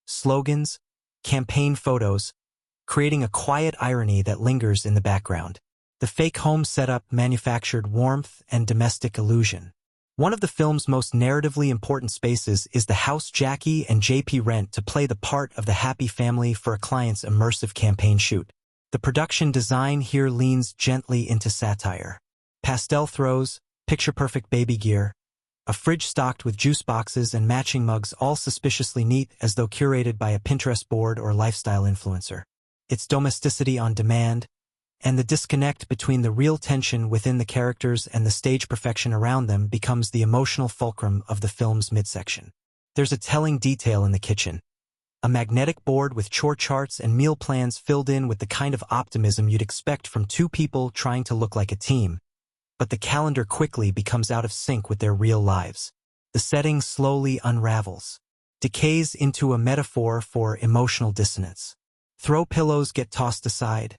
slogans, campaign photos, creating a quiet irony that lingers in the background. The fake home setup manufactured warmth and domestic illusion. One of the film's most narratively important spaces is the house Jackie and JP rent to play the part of the happy family for a client's immersive campaign shoot. The production design here leans gently into satire. Pastel throws, picture-perfect baby gear, a fridge stocked with juice boxes and matching mugs, all suspiciously neat as though curated by a Pinterest board or lifestyle influencer. It's domesticity on demand, and the disconnect between the real tension within the characters and the stage perfection around them becomes the emotional fulcrum of the film's midsection. There's a telling detail in the kitchen. A magnetic board with chore charts and meal plans filled in with the kind of optimism you'd expect from two people trying to look like a team. But the calendar quickly becomes out of sync with their real lives. The setting slowly unravels, decays into a metaphor for emotional dissonance. Throw pillows get tossed aside,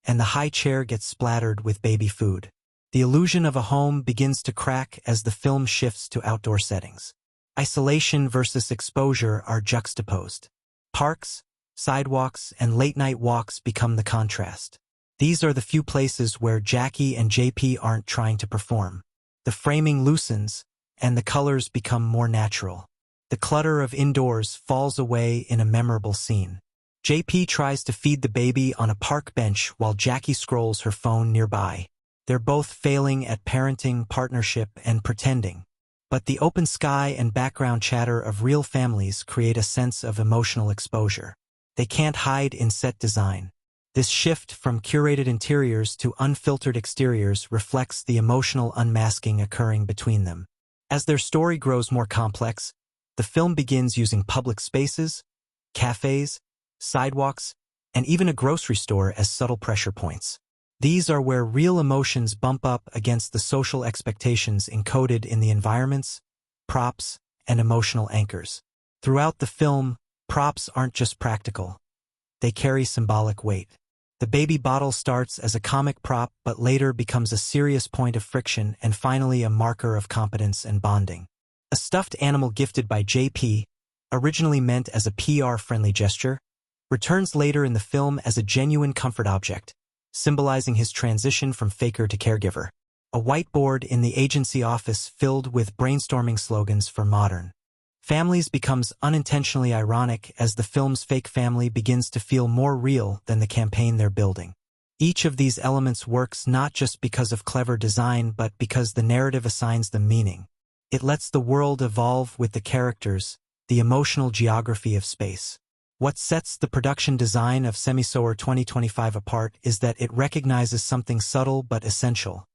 and the high chair gets splattered with baby food. The illusion of a home begins to crack as the film shifts to outdoor settings. Isolation versus exposure are juxtaposed. Parks, sidewalks, and late-night walks become the contrast. These are the few places where Jackie and JP aren't trying to perform. The framing loosens, and the colors become more natural. The clutter of indoors falls away in a memorable scene. JP tries to feed the baby on a park bench while Jackie scrolls her phone nearby. They're both failing at parenting, partnership, and pretending. But the open sky and background chatter of real families create a sense of emotional exposure. They can't hide in set design. This shift from curated interiors to unfiltered exteriors reflects the emotional unmasking occurring between them. As their story grows more complex, the film begins using public spaces, cafes, sidewalks, and even a grocery store as subtle pressure points. These are where real emotions bump up against the social expectations encoded in the environments, props, and emotional anchors. Throughout the film, props aren't just practical. They carry symbolic weight. The baby bottle starts as a comic prop but later becomes a serious point of friction and finally a marker of competence and bonding. A stuffed animal gifted by JP, originally meant as a PR-friendly gesture, returns later in the film as a genuine comfort object, symbolizing his transition from faker to caregiver. A whiteboard in the agency office filled with brainstorming slogans for modern families becomes unintentionally ironic as the film's fake family begins to feel more real than the campaign they're building. Each of these elements works not just because of clever design but because the narrative assigns them meaning. It lets the world evolve with the characters, the emotional geography of space. What sets the production design of Semi-Soeter 2025 apart is that it recognizes something subtle but essential.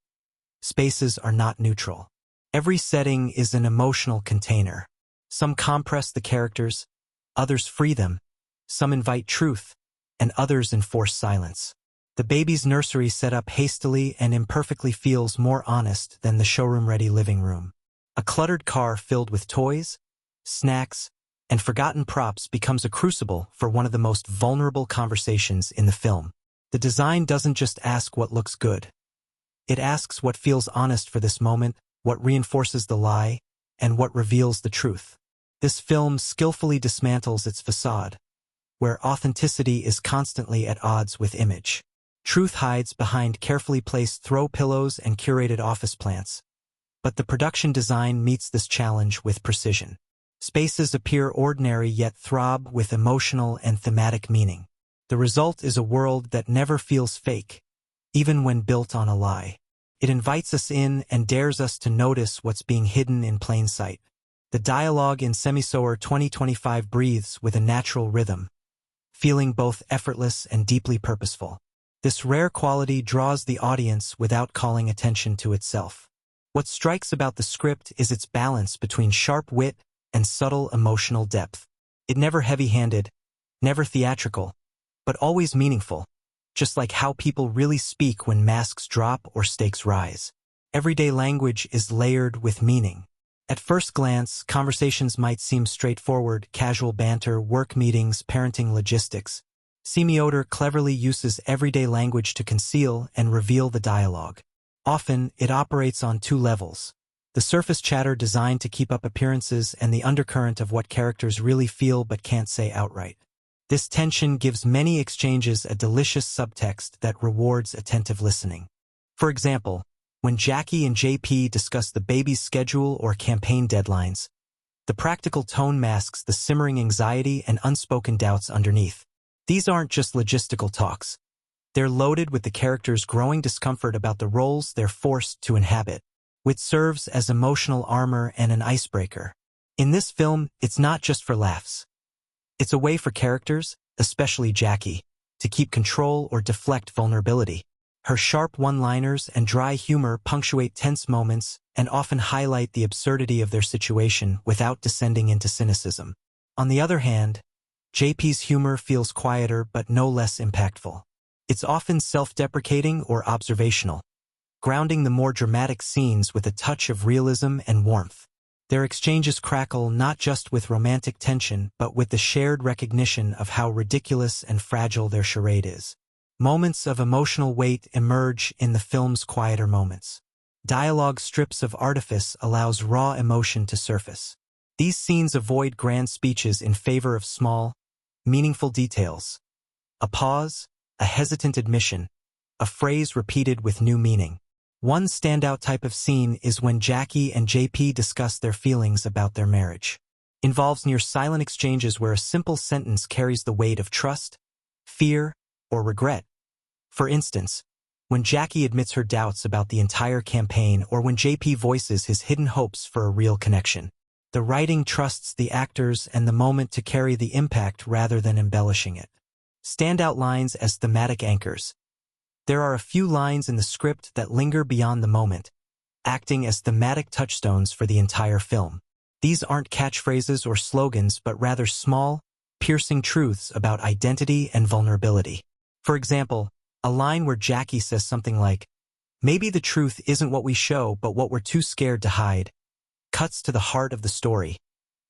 Spaces are not neutral. Every setting is an emotional container. Some compress the characters, others free them, some invite truth, and others enforce silence. The baby's nursery set up hastily and imperfectly feels more honest than the showroom-ready living room. A cluttered car filled with toys, snacks, and forgotten props becomes a crucible for one of the most vulnerable conversations in the film. The design doesn't just ask what looks good. It asks what feels honest for this moment, what reinforces the lie, and what reveals the truth. This film skillfully dismantles its facade, where authenticity is constantly at odds with image. Truth hides behind carefully placed throw pillows and curated office plants. But the production design meets this challenge with precision. Spaces appear ordinary yet throb with emotional and thematic meaning. The result is a world that never feels fake, even when built on a lie. It invites us in and dares us to notice what's being hidden in plain sight. The dialogue in Semi-Soeter 2025 breathes with a natural rhythm, feeling both effortless and deeply purposeful. This rare quality draws the audience without calling attention to itself. What strikes about the script is its balance between sharp wit and subtle emotional depth. It never heavy-handed, never theatrical, but always meaningful. Just like how people really speak when masks drop or stakes rise. Everyday language is layered with meaning. At first glance, conversations might seem straightforward, casual banter, work meetings, parenting logistics. Semi-Soeter cleverly uses everyday language to conceal and reveal the dialogue. Often, it operates on two levels. The surface chatter designed to keep up appearances and the undercurrent of what characters really feel but can't say outright. This tension gives many exchanges a delicious subtext that rewards attentive listening. For example, when Jackie and JP discuss the baby's schedule or campaign deadlines, the practical tone masks the simmering anxiety and unspoken doubts underneath. These aren't just logistical talks. They're loaded with the characters' growing discomfort about the roles they're forced to inhabit, which serves as emotional armor and an icebreaker. In this film, it's not just for laughs. It's a way for characters, especially Jackie, to keep control or deflect vulnerability. Her sharp one-liners and dry humor punctuate tense moments and often highlight the absurdity of their situation without descending into cynicism. On the other hand, JP's humor feels quieter but no less impactful. It's often self-deprecating or observational, grounding the more dramatic scenes with a touch of realism and warmth. Their exchanges crackle not just with romantic tension but with the shared recognition of how ridiculous and fragile their charade is. Moments of emotional weight emerge in the film's quieter moments. Dialogue strips of artifice allows raw emotion to surface. These scenes avoid grand speeches in favor of small, meaningful details. A pause, a hesitant admission, a phrase repeated with new meaning. One standout type of scene is when Jackie and JP discuss their feelings about their marriage. Involves near-silent exchanges where a simple sentence carries the weight of trust, fear, or regret. For instance, when Jackie admits her doubts about the entire campaign or when JP voices his hidden hopes for a real connection. The writing trusts the actors and the moment to carry the impact rather than embellishing it. Standout lines as thematic anchors. There are a few lines in the script that linger beyond the moment, acting as thematic touchstones for the entire film. These aren't catchphrases or slogans but rather small, piercing truths about identity and vulnerability. For example, a line where Jackie says something like, "Maybe the truth isn't what we show but what we're too scared to hide," cuts to the heart of the story,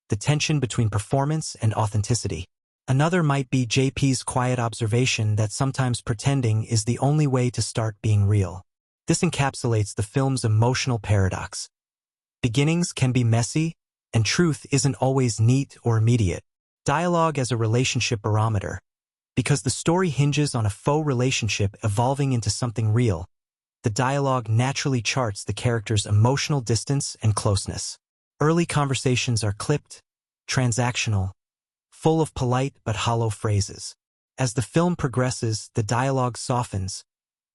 the tension between performance and authenticity. Another might be JP's quiet observation that sometimes pretending is the only way to start being real. This encapsulates the film's emotional paradox. Beginnings can be messy, and truth isn't always neat or immediate. Dialogue as a relationship barometer. Because the story hinges on a faux relationship evolving into something real, the dialogue naturally charts the character's emotional distance and closeness. Early conversations are clipped, transactional, full of polite but hollow phrases. As the film progresses, the dialogue softens,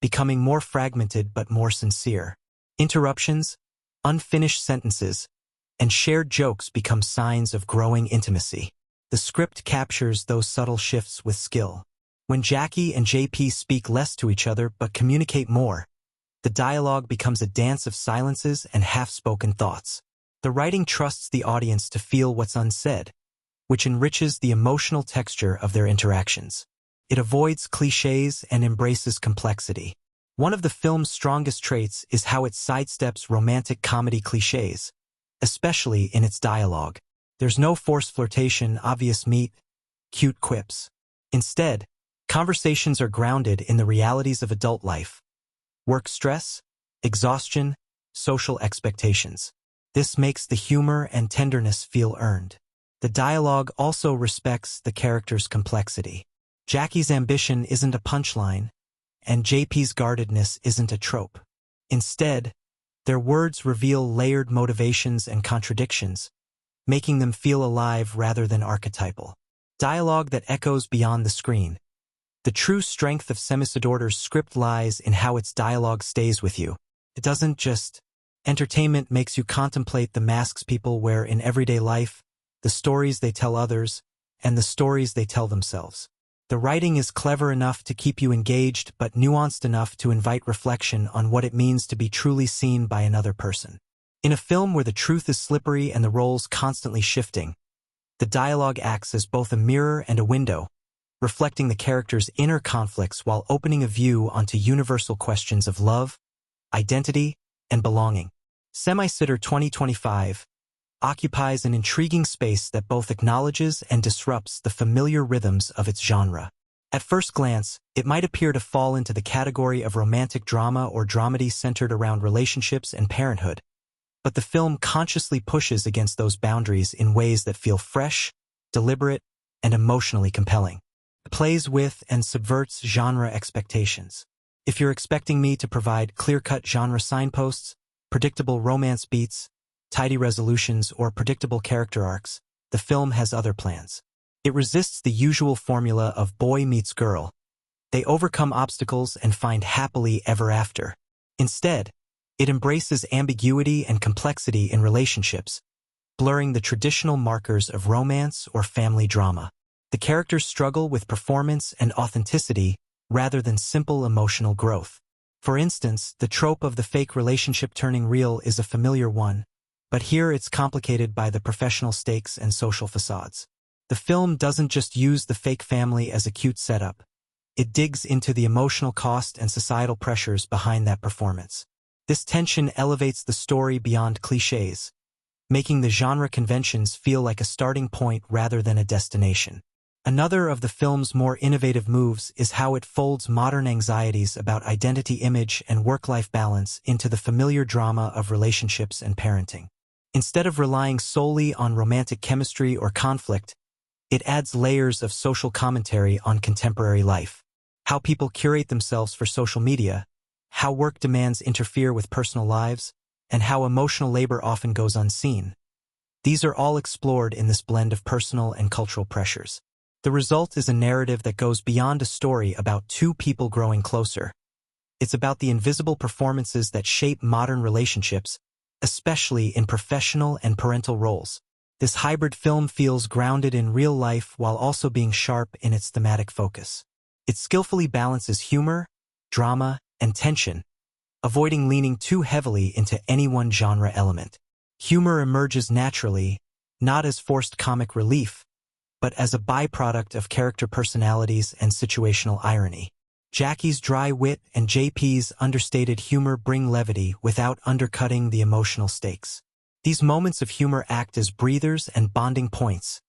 becoming more fragmented but more sincere. Interruptions, unfinished sentences, and shared jokes become signs of growing intimacy. The script captures those subtle shifts with skill. When Jackie and JP speak less to each other but communicate more, the dialogue becomes a dance of silences and half-spoken thoughts. The writing trusts the audience to feel what's unsaid, which enriches the emotional texture of their interactions. It avoids cliches and embraces complexity. One of the film's strongest traits is how it sidesteps romantic comedy cliches, especially in its dialogue. There's no forced flirtation, obvious meat, cute quips. Instead, conversations are grounded in the realities of adult life. Work stress, exhaustion, social expectations. This makes the humor and tenderness feel earned. The dialogue also respects the character's complexity. Jackie's ambition isn't a punchline, and JP's guardedness isn't a trope. Instead, their words reveal layered motivations and contradictions, making them feel alive rather than archetypal. Dialogue that echoes beyond the screen. The true strength of Semi-Soeter's script lies in how its dialogue stays with you. It doesn't just entertainment makes you contemplate the masks people wear in everyday life, the stories they tell others, and the stories they tell themselves. The writing is clever enough to keep you engaged but nuanced enough to invite reflection on what it means to be truly seen by another person. In a film where the truth is slippery and the roles constantly shifting, the dialogue acts as both a mirror and a window, reflecting the character's inner conflicts while opening a view onto universal questions of love, identity, and belonging. Semi-Soeter 2025 occupies an intriguing space that both acknowledges and disrupts the familiar rhythms of its genre. At first glance, it might appear to fall into the category of romantic drama or dramedy centered around relationships and parenthood, but the film consciously pushes against those boundaries in ways that feel fresh, deliberate, and emotionally compelling. It plays with and subverts genre expectations. If you're expecting me to provide clear-cut genre signposts, predictable romance beats, tidy resolutions, or predictable character arcs, the film has other plans. It resists the usual formula of boy meets girl. They overcome obstacles and find happily ever after. Instead, it embraces ambiguity and complexity in relationships, blurring the traditional markers of romance or family drama. The characters struggle with performance and authenticity rather than simple emotional growth. For instance, the trope of the fake relationship turning real is a familiar one, but here it's complicated by the professional stakes and social facades. The film doesn't just use the fake family as a cute setup. It digs into the emotional cost and societal pressures behind that performance. This tension elevates the story beyond cliches, making the genre conventions feel like a starting point rather than a destination. Another of the film's more innovative moves is how it folds modern anxieties about identity image and work-life balance into the familiar drama of relationships and parenting. Instead of relying solely on romantic chemistry or conflict, it adds layers of social commentary on contemporary life. How people curate themselves for social media, how work demands interfere with personal lives, and how emotional labor often goes unseen. These are all explored in this blend of personal and cultural pressures. The result is a narrative that goes beyond a story about two people growing closer. It's about the invisible performances that shape modern relationships, especially in professional and parental roles. This hybrid film feels grounded in real life while also being sharp in its thematic focus. It skillfully balances humor, drama, and tension, avoiding leaning too heavily into any one genre element. Humor emerges naturally, not as forced comic relief, but as a byproduct of character personalities and situational irony. Jackie's dry wit and JP's understated humor bring levity without undercutting the emotional stakes. These moments of humor act as breathers and bonding points,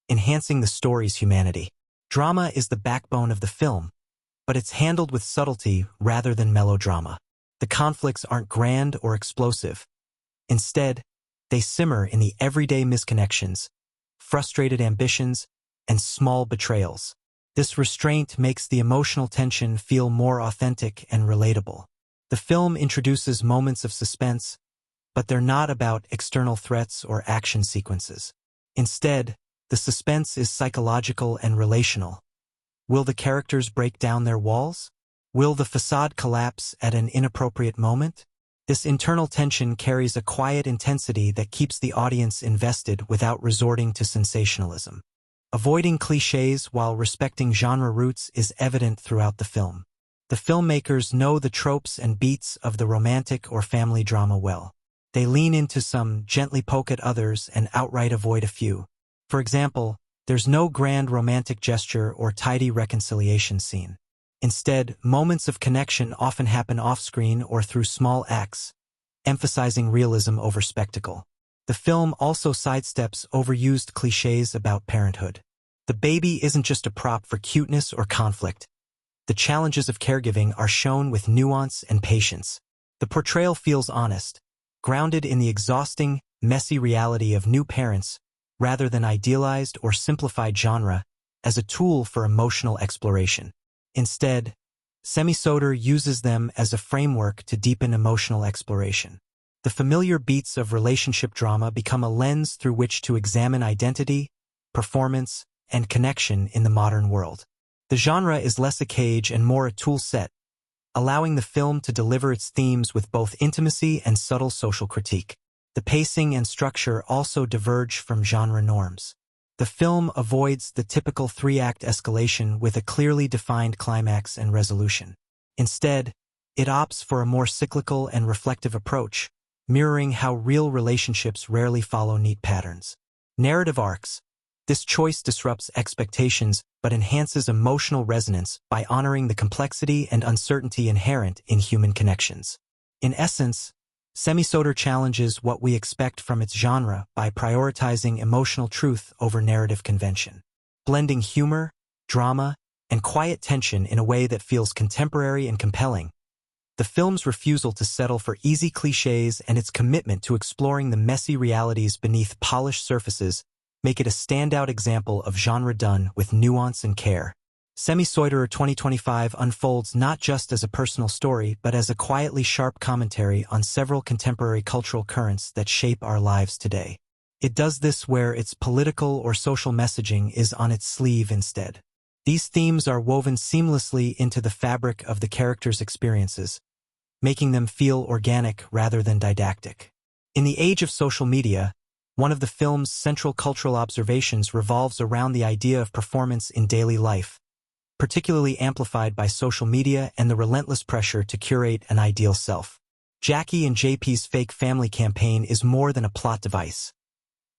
enhancing the story's humanity. Drama is the backbone of the film, but it's handled with subtlety rather than melodrama. The conflicts aren't grand or explosive. Instead, they simmer in the everyday misconnections, frustrated ambitions, and small betrayals. This restraint makes the emotional tension feel more authentic and relatable. The film introduces moments of suspense, but they're not about external threats or action sequences. Instead, the suspense is psychological and relational. Will the characters break down their walls? Will the facade collapse at an inappropriate moment? This internal tension carries a quiet intensity that keeps the audience invested without resorting to sensationalism. Avoiding clichés while respecting genre roots is evident throughout the film. The filmmakers know the tropes and beats of the romantic or family drama well. They lean into some, gently poke at others, and outright avoid a few. For example, there's no grand romantic gesture or tidy reconciliation scene. Instead, moments of connection often happen off-screen or through small acts, emphasizing realism over spectacle. The film also sidesteps overused clichés about parenthood. The baby isn't just a prop for cuteness or conflict. The challenges of caregiving are shown with nuance and patience. The portrayal feels honest, grounded in the exhausting, messy reality of new parents, rather than idealized or simplified genre as a tool for emotional exploration. Instead, Semi-Soeter uses them as a framework to deepen emotional exploration. The familiar beats of relationship drama become a lens through which to examine identity, performance, and connection in the modern world. The genre is less a cage and more a tool set, allowing the film to deliver its themes with both intimacy and subtle social critique. The pacing and structure also diverge from genre norms. The film avoids the typical three-act escalation with a clearly defined climax and resolution. Instead, it opts for a more cyclical and reflective approach, mirroring how real relationships rarely follow neat patterns. Narrative arcs. This choice disrupts expectations but enhances emotional resonance by honoring the complexity and uncertainty inherent in human connections. In essence, Semi-Soeter challenges what we expect from its genre by prioritizing emotional truth over narrative convention. Blending humor, drama, and quiet tension in a way that feels contemporary and compelling, the film's refusal to settle for easy clichés and its commitment to exploring the messy realities beneath polished surfaces make it a standout example of genre done with nuance and care. Semi-Soeter 2025 unfolds not just as a personal story but as a quietly sharp commentary on several contemporary cultural currents that shape our lives today. It does this where its political or social messaging is on its sleeve instead. These themes are woven seamlessly into the fabric of the characters' experiences, making them feel organic rather than didactic. In the age of social media, one of the film's central cultural observations revolves around the idea of performance in daily life, particularly amplified by social media and the relentless pressure to curate an ideal self. Jackie and JP's fake family campaign is more than a plot device.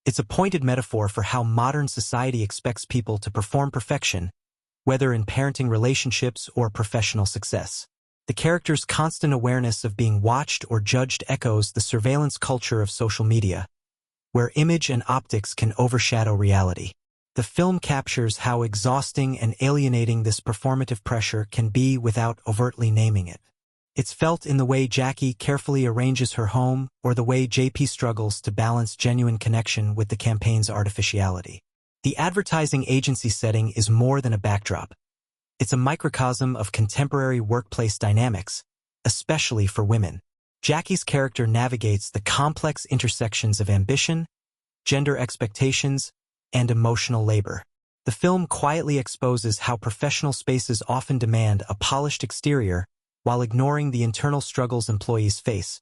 It's a pointed metaphor for how modern society expects people to perform perfection, whether in parenting relationships or professional success. The character's constant awareness of being watched or judged echoes the surveillance culture of social media, where image and optics can overshadow reality. The film captures how exhausting and alienating this performative pressure can be without overtly naming it. It's felt in the way Jackie carefully arranges her home or the way JP struggles to balance genuine connection with the campaign's artificiality. The advertising agency setting is more than a backdrop. It's a microcosm of contemporary workplace dynamics, especially for women. Jackie's character navigates the complex intersections of ambition, gender expectations, and emotional labor. The film quietly exposes how professional spaces often demand a polished exterior while ignoring the internal struggles employees face,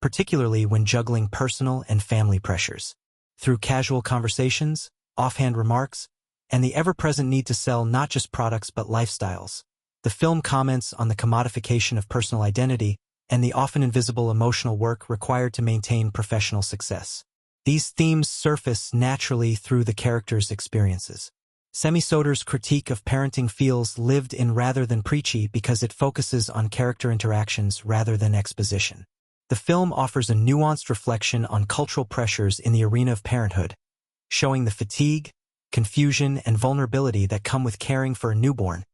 particularly when juggling personal and family pressures. Through casual conversations, offhand remarks, and the ever-present need to sell not just products but lifestyles, the film comments on the commodification of personal identity and the often invisible emotional work required to maintain professional success. These themes surface naturally through the characters' experiences. Semi-Soeter's critique of parenting feels lived in rather than preachy because it focuses on character interactions rather than exposition. The film offers a nuanced reflection on cultural pressures in the arena of parenthood, showing the fatigue, confusion, and vulnerability that come with caring for a newborn,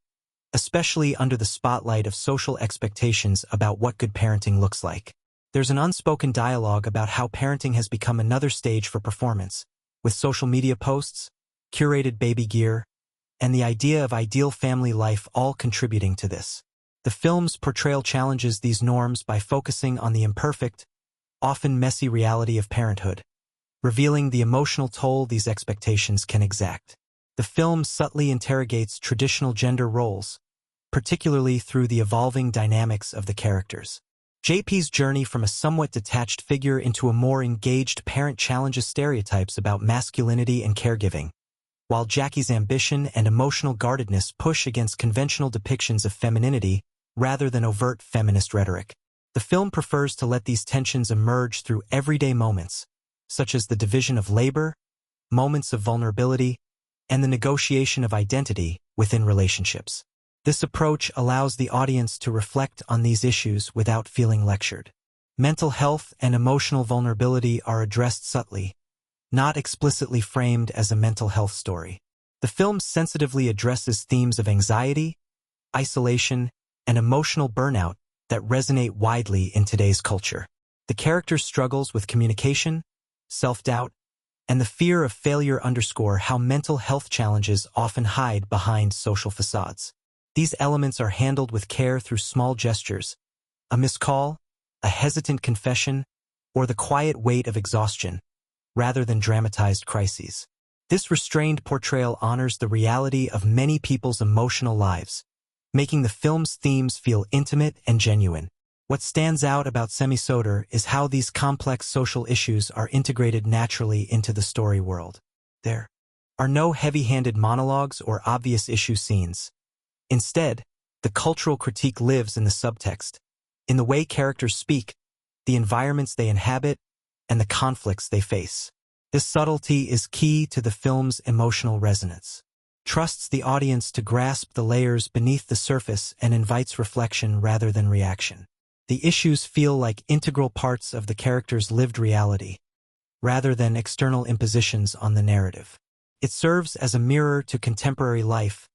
especially under the spotlight of social expectations about what good parenting looks like. There's an unspoken dialogue about how parenting has become another stage for performance, with social media posts, curated baby gear, and the idea of ideal family life all contributing to this. The film's portrayal challenges these norms by focusing on the imperfect, often messy reality of parenthood, revealing the emotional toll these expectations can exact. The film subtly interrogates traditional gender roles, particularly through the evolving dynamics of the characters. JP's journey from a somewhat detached figure into a more engaged parent challenges stereotypes about masculinity and caregiving, while Jackie's ambition and emotional guardedness push against conventional depictions of femininity rather than overt feminist rhetoric. The film prefers to let these tensions emerge through everyday moments, such as the division of labor, moments of vulnerability, and the negotiation of identity within relationships. This approach allows the audience to reflect on these issues without feeling lectured. Mental health and emotional vulnerability are addressed subtly, not explicitly framed as a mental health story. The film sensitively addresses themes of anxiety, isolation, and emotional burnout that resonate widely in today's culture. The characters' struggles with communication, self-doubt, and the fear of failure underscore how mental health challenges often hide behind social facades. These elements are handled with care through small gestures, a missed call, a hesitant confession, or the quiet weight of exhaustion, rather than dramatized crises. This restrained portrayal honors the reality of many people's emotional lives, making the film's themes feel intimate and genuine. What stands out about Semi-Soeter is how these complex social issues are integrated naturally into the story world. There are no heavy-handed monologues or obvious issue scenes. Instead, the cultural critique lives in the subtext, in the way characters speak, the environments they inhabit, and the conflicts they face. This subtlety is key to the film's emotional resonance. Trusts the audience to grasp the layers beneath the surface and invites reflection rather than reaction. The issues feel like integral parts of the character's lived reality, rather than external impositions on the narrative. It serves as a mirror to contemporary life,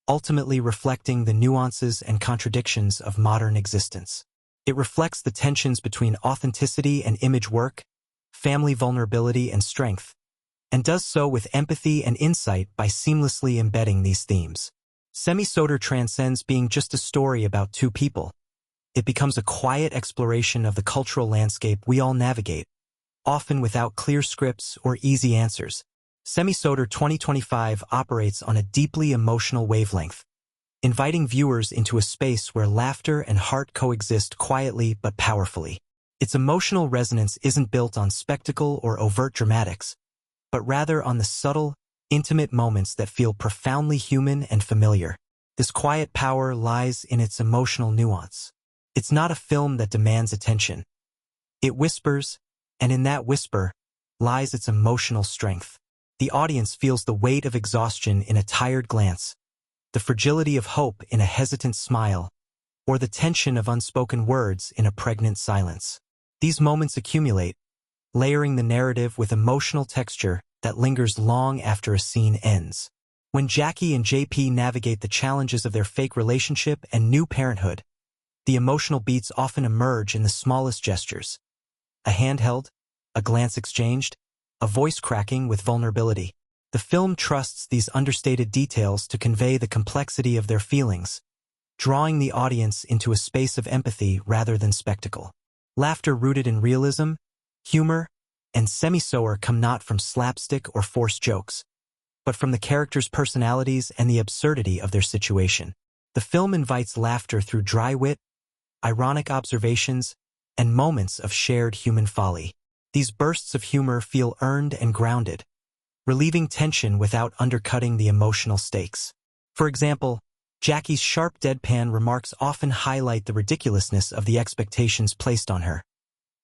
ultimately reflecting the nuances and contradictions of modern existence. It reflects the tensions between authenticity and image work, family vulnerability and strength, and does so with empathy and insight by seamlessly embedding these themes. Semi-Soeter transcends being just a story about two people. It becomes a quiet exploration of the cultural landscape we all navigate, often without clear scripts or easy answers. Semi-Soeter 2025 operates on a deeply emotional wavelength, inviting viewers into a space where laughter and heart coexist quietly but powerfully. Its emotional resonance isn't built on spectacle or overt dramatics, but rather on the subtle, intimate moments that feel profoundly human and familiar. This quiet power lies in its emotional nuance. It's not a film that demands attention. It whispers, and in that whisper lies its emotional strength. The audience feels the weight of exhaustion in a tired glance, the fragility of hope in a hesitant smile, or the tension of unspoken words in a pregnant silence. These moments accumulate, layering the narrative with emotional texture that lingers long after a scene ends. When Jackie and JP navigate the challenges of their fake relationship and new parenthood, the emotional beats often emerge in the smallest gestures. A hand held, a glance exchanged, a voice cracking with vulnerability. The film trusts these understated details to convey the complexity of their feelings, drawing the audience into a space of empathy rather than spectacle. Laughter rooted in realism, humor, and Semi-Soeter come not from slapstick or forced jokes, but from the characters' personalities and the absurdity of their situation. The film invites laughter through dry wit, ironic observations, and moments of shared human folly. These bursts of humor feel earned and grounded, relieving tension without undercutting the emotional stakes. For example, Jackie's sharp deadpan remarks often highlight the ridiculousness of the expectations placed on her,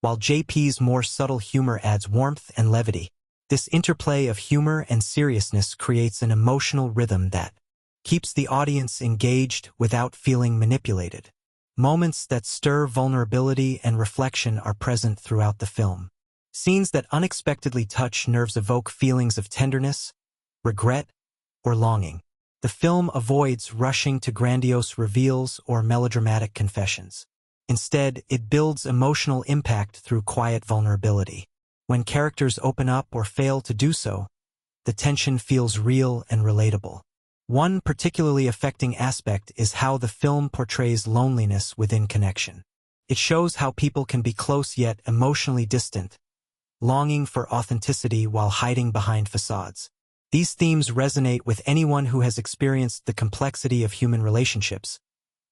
while JP's more subtle humor adds warmth and levity. This interplay of humor and seriousness creates an emotional rhythm that keeps the audience engaged without feeling manipulated. Moments that stir vulnerability and reflection are present throughout the film. Scenes that unexpectedly touch nerves evoke feelings of tenderness, regret, or longing. The film avoids rushing to grandiose reveals or melodramatic confessions. Instead, it builds emotional impact through quiet vulnerability. When characters open up or fail to do so, the tension feels real and relatable. One particularly affecting aspect is how the film portrays loneliness within connection. It shows how people can be close yet emotionally distant, longing for authenticity while hiding behind facades. These themes resonate with anyone who has experienced the complexity of human relationships,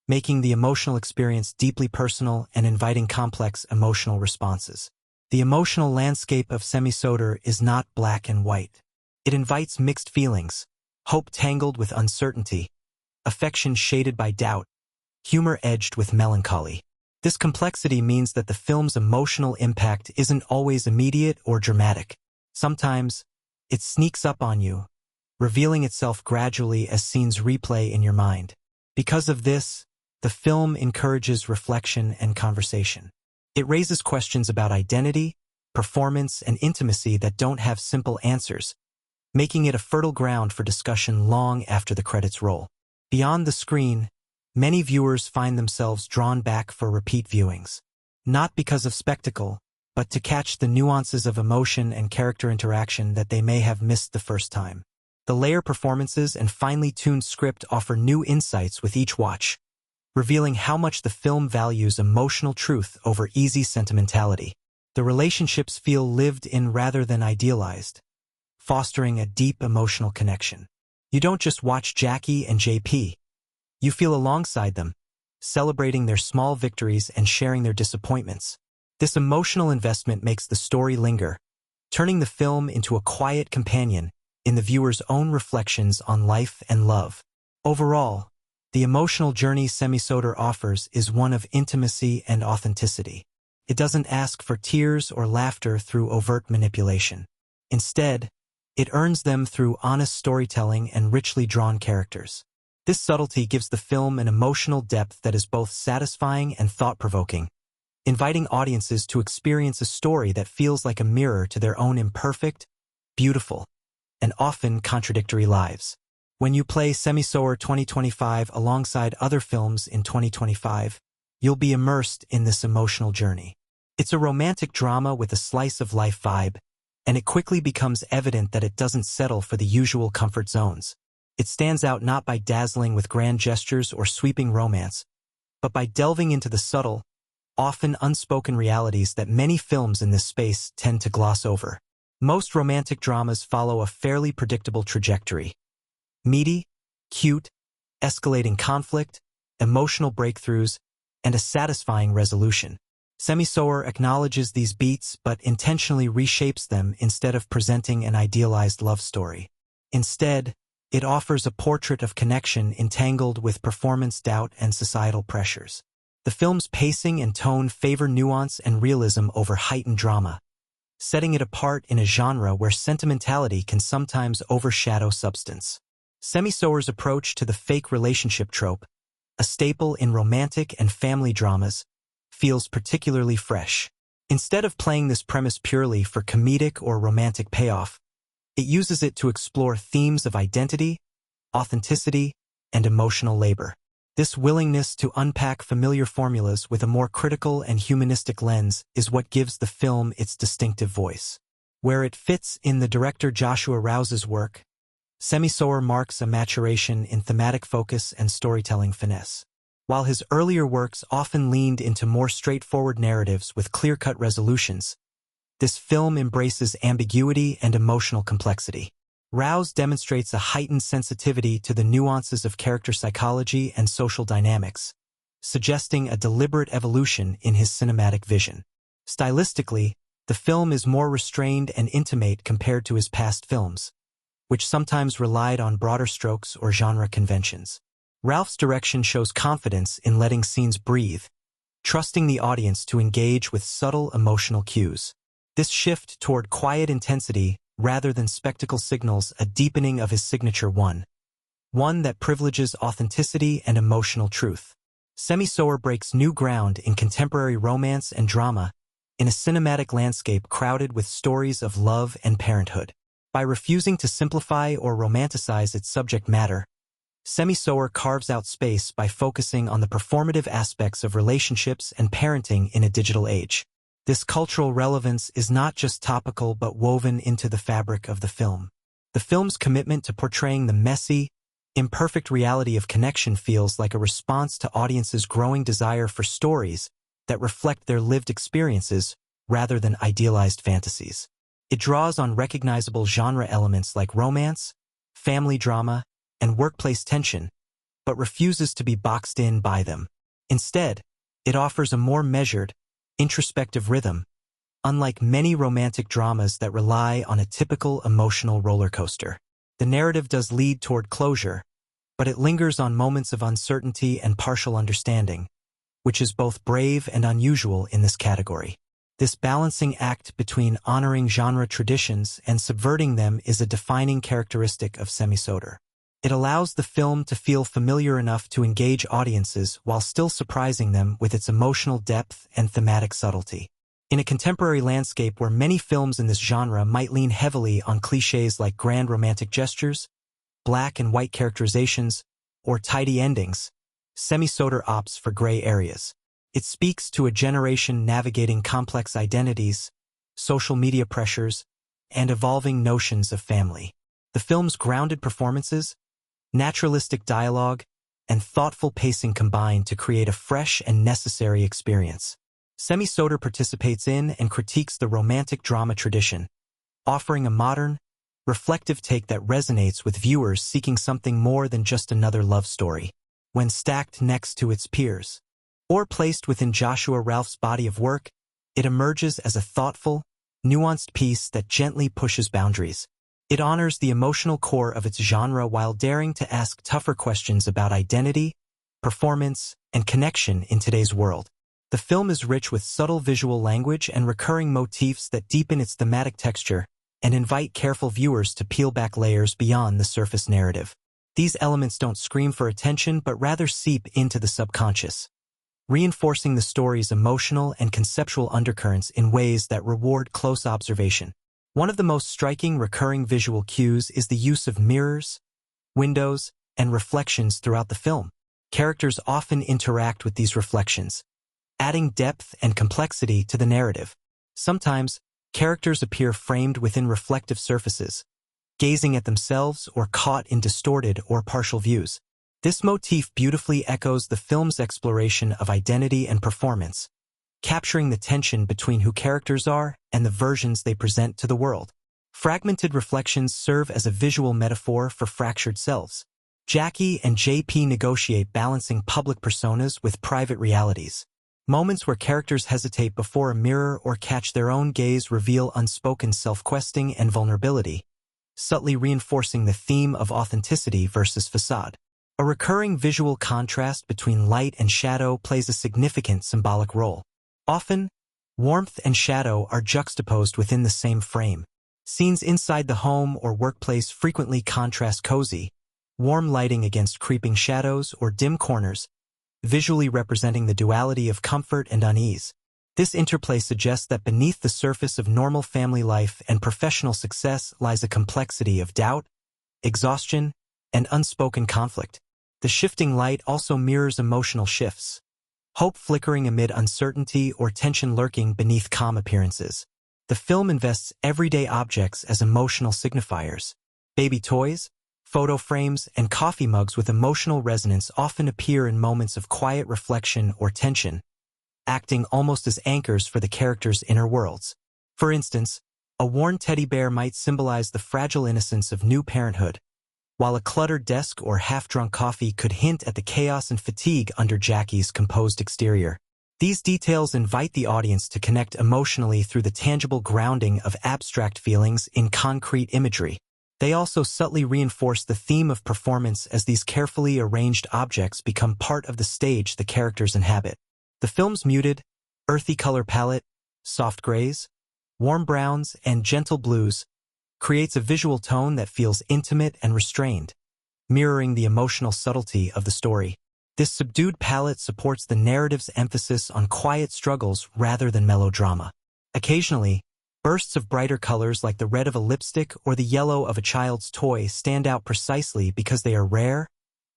making the emotional experience deeply personal and inviting complex emotional responses. The emotional landscape of Semi-Soeter is not black and white. It invites mixed feelings, hope tangled with uncertainty, affection shaded by doubt, humor edged with melancholy. This complexity means that the film's emotional impact isn't always immediate or dramatic. Sometimes, it sneaks up on you, revealing itself gradually as scenes replay in your mind. Because of this, the film encourages reflection and conversation. It raises questions about identity, performance, and intimacy that don't have simple answers, making it a fertile ground for discussion long after the credits roll. Beyond the screen, many viewers find themselves drawn back for repeat viewings. Not because of spectacle, but to catch the nuances of emotion and character interaction that they may have missed the first time. The layered performances and finely tuned script offer new insights with each watch, revealing how much the film values emotional truth over easy sentimentality. The relationships feel lived in rather than idealized, fostering a deep emotional connection. You don't just watch Jackie and JP. You feel alongside them, celebrating their small victories and sharing their disappointments. This emotional investment makes the story linger, turning the film into a quiet companion in the viewer's own reflections on life and love. Overall, the emotional journey Semi-Soeter offers is one of intimacy and authenticity. It doesn't ask for tears or laughter through overt manipulation. Instead, it earns them through honest storytelling and richly drawn characters. This subtlety gives the film an emotional depth that is both satisfying and thought-provoking, inviting audiences to experience a story that feels like a mirror to their own imperfect, beautiful, and often contradictory lives. When you play Semi-Soeter 2025 alongside other films in 2025, you'll be immersed in this emotional journey. It's a romantic drama with a slice-of-life vibe, and it quickly becomes evident that it doesn't settle for the usual comfort zones. It stands out not by dazzling with grand gestures or sweeping romance, but by delving into the subtle, often unspoken realities that many films in this space tend to gloss over. Most romantic dramas follow a fairly predictable trajectory. Meaty, cute, escalating conflict, emotional breakthroughs, and a satisfying resolution. Semi-Soeter acknowledges these beats but intentionally reshapes them instead of presenting an idealized love story. Instead, it offers a portrait of connection entangled with performance doubt and societal pressures. The film's pacing and tone favor nuance and realism over heightened drama, setting it apart in a genre where sentimentality can sometimes overshadow substance. Semi-Soeter's approach to the fake relationship trope, a staple in romantic and family dramas, feels particularly fresh. Instead of playing this premise purely for comedic or romantic payoff, it uses it to explore themes of identity, authenticity, and emotional labor. This willingness to unpack familiar formulas with a more critical and humanistic lens is what gives the film its distinctive voice. Where it fits in the director Joshua Rous's work, Semi-Soeter marks a maturation in thematic focus and storytelling finesse. While his earlier works often leaned into more straightforward narratives with clear-cut resolutions, this film embraces ambiguity and emotional complexity. Rous demonstrates a heightened sensitivity to the nuances of character psychology and social dynamics, suggesting a deliberate evolution in his cinematic vision. Stylistically, the film is more restrained and intimate compared to his past films, which sometimes relied on broader strokes or genre conventions. Ralph's direction shows confidence in letting scenes breathe, trusting the audience to engage with subtle emotional cues. This shift toward quiet intensity rather than spectacle signals a deepening of his signature one that privileges authenticity and emotional truth. Semi-Soeter breaks new ground in contemporary romance and drama in a cinematic landscape crowded with stories of love and parenthood. By refusing to simplify or romanticize its subject matter, Semi-Soeter carves out space by focusing on the performative aspects of relationships and parenting in a digital age. This cultural relevance is not just topical but woven into the fabric of the film. The film's commitment to portraying the messy, imperfect reality of connection feels like a response to audiences' growing desire for stories that reflect their lived experiences rather than idealized fantasies. It draws on recognizable genre elements like romance, family drama, and workplace tension, but refuses to be boxed in by them. Instead, it offers a more measured, introspective rhythm, unlike many romantic dramas that rely on a typical emotional roller coaster. The narrative does lead toward closure, but it lingers on moments of uncertainty and partial understanding, which is both brave and unusual in this category. This balancing act between honoring genre traditions and subverting them is a defining characteristic of Semi-Soeter. It allows the film to feel familiar enough to engage audiences while still surprising them with its emotional depth and thematic subtlety. In a contemporary landscape where many films in this genre might lean heavily on cliches like grand romantic gestures, black and white characterizations, or tidy endings, Semi-Soeter opts for gray areas. It speaks to a generation navigating complex identities, social media pressures, and evolving notions of family. The film's grounded performances, naturalistic dialogue, and thoughtful pacing combine to create a fresh and necessary experience. Semi-Soeter participates in and critiques the romantic drama tradition, offering a modern, reflective take that resonates with viewers seeking something more than just another love story. When stacked next to its peers, or placed within Joshua Ralph's body of work, it emerges as a thoughtful, nuanced piece that gently pushes boundaries. It honors the emotional core of its genre while daring to ask tougher questions about identity, performance, and connection in today's world. The film is rich with subtle visual language and recurring motifs that deepen its thematic texture and invite careful viewers to peel back layers beyond the surface narrative. These elements don't scream for attention but rather seep into the subconscious, reinforcing the story's emotional and conceptual undercurrents in ways that reward close observation. One of the most striking recurring visual cues is the use of mirrors, windows, and reflections throughout the film. Characters often interact with these reflections, adding depth and complexity to the narrative. Sometimes, characters appear framed within reflective surfaces, gazing at themselves or caught in distorted or partial views. This motif beautifully echoes the film's exploration of identity and performance, capturing the tension between who characters are and the versions they present to the world. Fragmented reflections serve as a visual metaphor for fractured selves. Jackie and JP negotiate balancing public personas with private realities. Moments where characters hesitate before a mirror or catch their own gaze reveal unspoken self-questing and vulnerability, subtly reinforcing the theme of authenticity versus facade. A recurring visual contrast between light and shadow plays a significant symbolic role. Often, warmth and shadow are juxtaposed within the same frame. Scenes inside the home or workplace frequently contrast cozy, warm lighting against creeping shadows or dim corners, visually representing the duality of comfort and unease. This interplay suggests that beneath the surface of normal family life and professional success lies a complexity of doubt, exhaustion, and unspoken conflict. The shifting light also mirrors emotional shifts, hope flickering amid uncertainty or tension lurking beneath calm appearances. The film invests everyday objects as emotional signifiers. Baby toys, photo frames, and coffee mugs with emotional resonance often appear in moments of quiet reflection or tension, acting almost as anchors for the characters' inner worlds. For instance, a worn teddy bear might symbolize the fragile innocence of new parenthood, while a cluttered desk or half-drunk coffee could hint at the chaos and fatigue under Jackie's composed exterior. These details invite the audience to connect emotionally through the tangible grounding of abstract feelings in concrete imagery. They also subtly reinforce the theme of performance as these carefully arranged objects become part of the stage the characters inhabit. The film's muted, earthy color palette, soft grays, warm browns, and gentle blues creates a visual tone that feels intimate and restrained, mirroring the emotional subtlety of the story. This subdued palette supports the narrative's emphasis on quiet struggles rather than melodrama. Occasionally, Bursts of brighter colors like the red of a lipstick or the yellow of a child's toy stand out precisely because they are rare,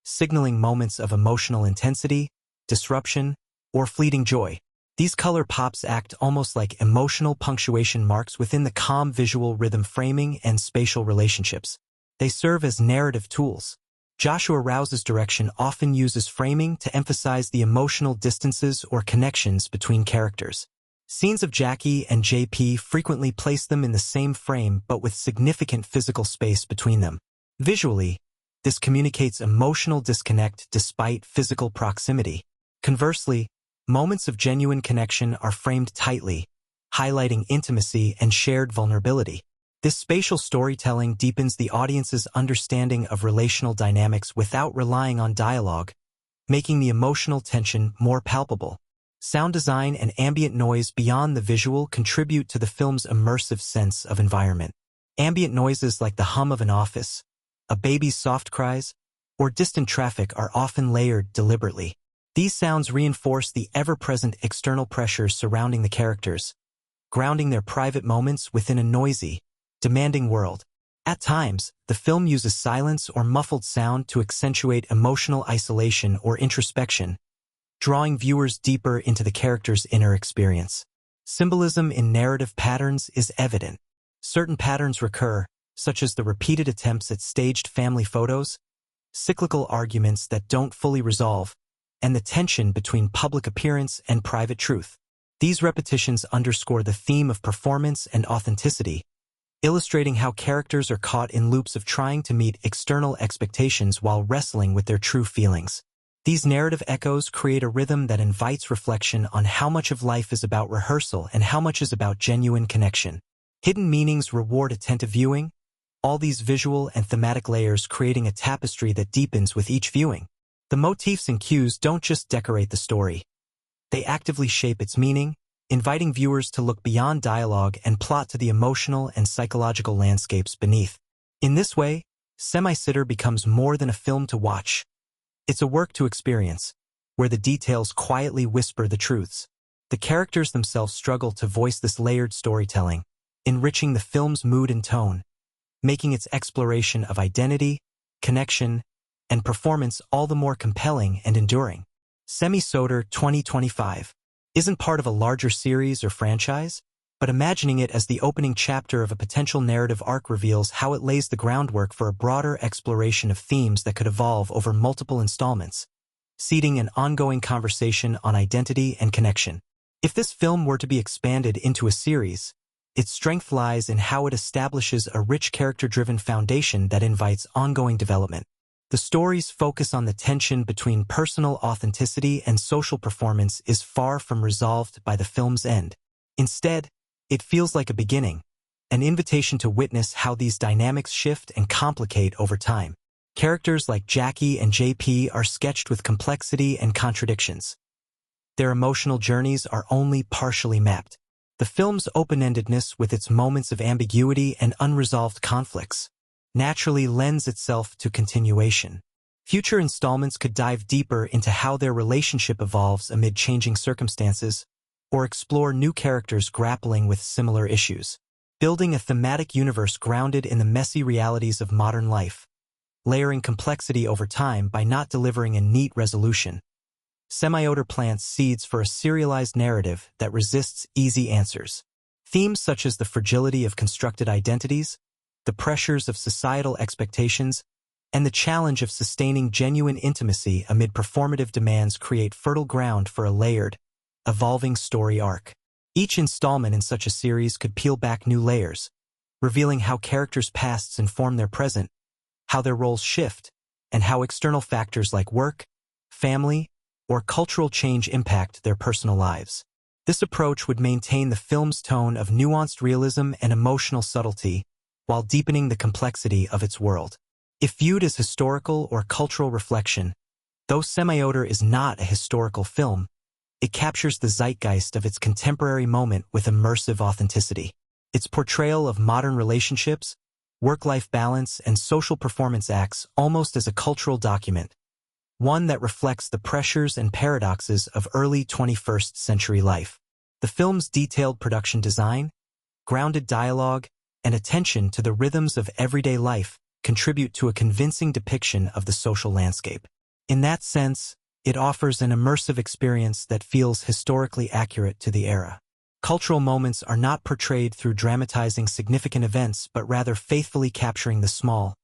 signaling moments of emotional intensity, disruption, or fleeting joy. These color pops act almost like emotional punctuation marks within the calm visual rhythm framing and spatial relationships. They serve as narrative tools. Joshua Rouse's direction often uses framing to emphasize the emotional distances or connections between characters. Scenes of Jackie and JP frequently place them in the same frame but with significant physical space between them. Visually, this communicates emotional disconnect despite physical proximity. Conversely, moments of genuine connection are framed tightly, highlighting intimacy and shared vulnerability. This spatial storytelling deepens the audience's understanding of relational dynamics without relying on dialogue, making the emotional tension more palpable. Sound design and ambient noise beyond the visual contribute to the film's immersive sense of environment. Ambient noises like the hum of an office, a baby's soft cries, or distant traffic are often layered deliberately. These sounds reinforce the ever-present external pressures surrounding the characters, grounding their private moments within a noisy, demanding world. At times, the film uses silence or muffled sound to accentuate emotional isolation or introspection, drawing viewers deeper into the character's inner experience. Symbolism in narrative patterns is evident. Certain patterns recur, such as the repeated attempts at staged family photos, cyclical arguments that don't fully resolve, and the tension between public appearance and private truth. These repetitions underscore the theme of performance and authenticity, illustrating how characters are caught in loops of trying to meet external expectations while wrestling with their true feelings. These narrative echoes create a rhythm that invites reflection on how much of life is about rehearsal and how much is about genuine connection. Hidden meanings reward attentive viewing, all these visual and thematic layers creating a tapestry that deepens with each viewing. The motifs and cues don't just decorate the story. They actively shape its meaning, inviting viewers to look beyond dialogue and plot to the emotional and psychological landscapes beneath. In this way, Semi-Soeter becomes more than a film to watch. It's a work to experience, where the details quietly whisper the truths. The characters themselves struggle to voice this layered storytelling, enriching the film's mood and tone, making its exploration of identity, connection, and performance all the more compelling and enduring. Semi-Soeter 2025 isn't part of a larger series or franchise, but imagining it as the opening chapter of a potential narrative arc reveals how it lays the groundwork for a broader exploration of themes that could evolve over multiple installments, seeding an ongoing conversation on identity and connection. If this film were to be expanded into a series, its strength lies in how it establishes a rich character-driven foundation that invites ongoing development. The story's focus on the tension between personal authenticity and social performance is far from resolved by the film's end. Instead, it feels like a beginning, an invitation to witness how these dynamics shift and complicate over time. Characters like Jackie and JP are sketched with complexity and contradictions. Their emotional journeys are only partially mapped. The film's open-endedness, with its moments of ambiguity and unresolved conflicts, naturally lends itself to continuation. Future installments could dive deeper into how their relationship evolves amid changing circumstances, or explore new characters grappling with similar issues, building a thematic universe grounded in the messy realities of modern life, layering complexity over time by not delivering a neat resolution. Semi-Soeter plants seeds for a serialized narrative that resists easy answers. Themes such as the fragility of constructed identities, the pressures of societal expectations, and the challenge of sustaining genuine intimacy amid performative demands create fertile ground for a layered, evolving story arc. Each installment in such a series could peel back new layers, revealing how characters' pasts inform their present, how their roles shift, and how external factors like work, family, or cultural change impact their personal lives. This approach would maintain the film's tone of nuanced realism and emotional subtlety, while deepening the complexity of its world. If viewed as historical or cultural reflection, though Semi-Soeter is not a historical film, it captures the zeitgeist of its contemporary moment with immersive authenticity. Its portrayal of modern relationships, work-life balance, and social performance acts almost as a cultural document, one that reflects the pressures and paradoxes of early 21st century life. The film's detailed production design, grounded dialogue, and attention to the rhythms of everyday life contribute to a convincing depiction of the social landscape. In that sense, it offers an immersive experience that feels historically accurate to the era. Cultural moments are not portrayed through dramatizing significant events but rather faithfully capturing the small,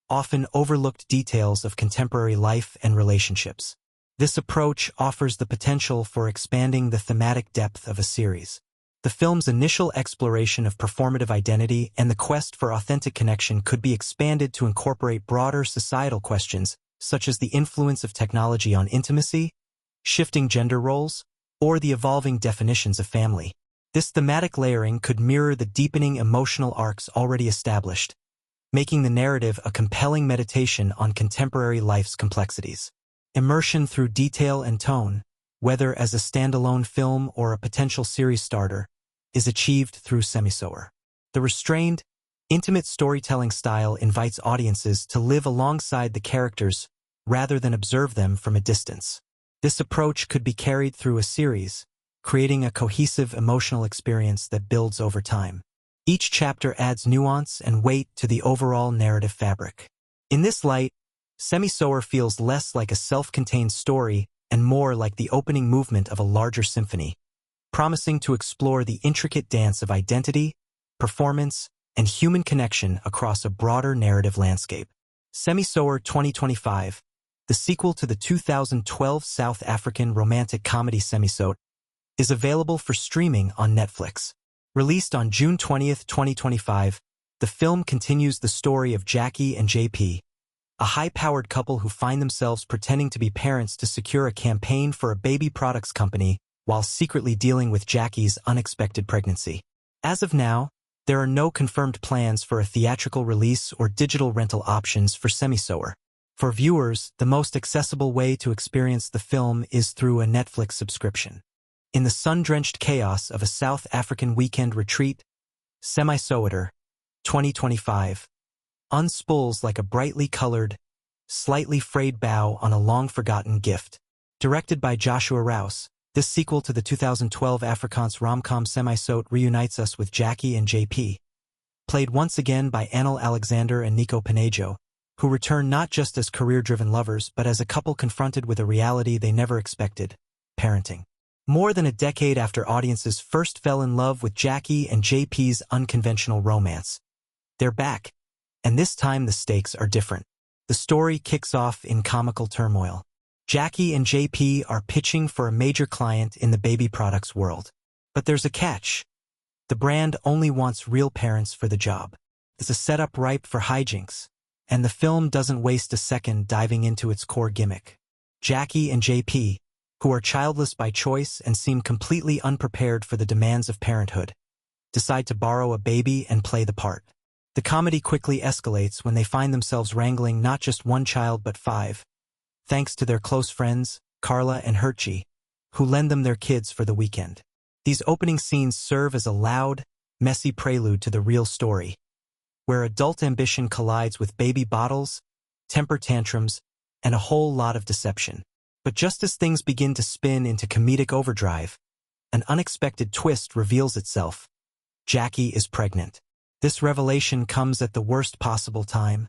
often overlooked details of contemporary life and relationships. This approach offers the potential for expanding the thematic depth of a series. The film's initial exploration of performative identity and the quest for authentic connection could be expanded to incorporate broader societal questions, such as the influence of technology on intimacy, shifting gender roles, or the evolving definitions of family. This thematic layering could mirror the deepening emotional arcs already established, making the narrative a compelling meditation on contemporary life's complexities. Immersion through detail and tone, whether as a standalone film or a potential series starter, is achieved through Semi-Soeter. The restrained, intimate storytelling style invites audiences to live alongside the characters rather than observe them from a distance. This approach could be carried through a series, creating a cohesive emotional experience that builds over time. Each chapter adds nuance and weight to the overall narrative fabric. In this light, Semi-Soeter feels less like a self-contained story and more like the opening movement of a larger symphony, promising to explore the intricate dance of identity, performance, and human connection across a broader narrative landscape. Semi-Soeter 2025, the sequel to the 2012 South African romantic comedy Semi-Soeter, is available for streaming on Netflix. Released on June 20, 2025, the film continues the story of Jackie and JP, a high-powered couple who find themselves pretending to be parents to secure a campaign for a baby products company while secretly dealing with Jackie's unexpected pregnancy. As of now, there are no confirmed plans for a theatrical release or digital rental options for Semi-Soeter. For viewers, the most accessible way to experience the film is through a Netflix subscription. In the sun-drenched chaos of a South African weekend retreat, Semi-Soeter 2025 unspools like a brightly colored, slightly frayed bow on a long-forgotten gift. Directed by Joshua Rous, this sequel to the 2012 Afrikaans rom-com Semi-Soeter reunites us with Jackie and JP, played once again by Anel Alexander and Nico Panagio, who return not just as career-driven lovers but as a couple confronted with a reality they never expected: parenting. More than a decade after audiences first fell in love with Jackie and JP's unconventional romance, they're back, and this time the stakes are different. The story kicks off in comical turmoil. Jackie and JP are pitching for a major client in the baby products world. But there's a catch. The brand only wants real parents for the job. It's a setup ripe for hijinks, and the film doesn't waste a second diving into its core gimmick. Jackie and JP, who are childless by choice and seem completely unprepared for the demands of parenthood, decide to borrow a baby and play the part. The comedy quickly escalates when they find themselves wrangling not just one child but 5, thanks to their close friends, Carla and Hertje, who lend them their kids for the weekend. These opening scenes serve as a loud, messy prelude to the real story, where adult ambition collides with baby bottles, temper tantrums, and a whole lot of deception. But just as things begin to spin into comedic overdrive, an unexpected twist reveals itself. Jackie is pregnant. This revelation comes at the worst possible time,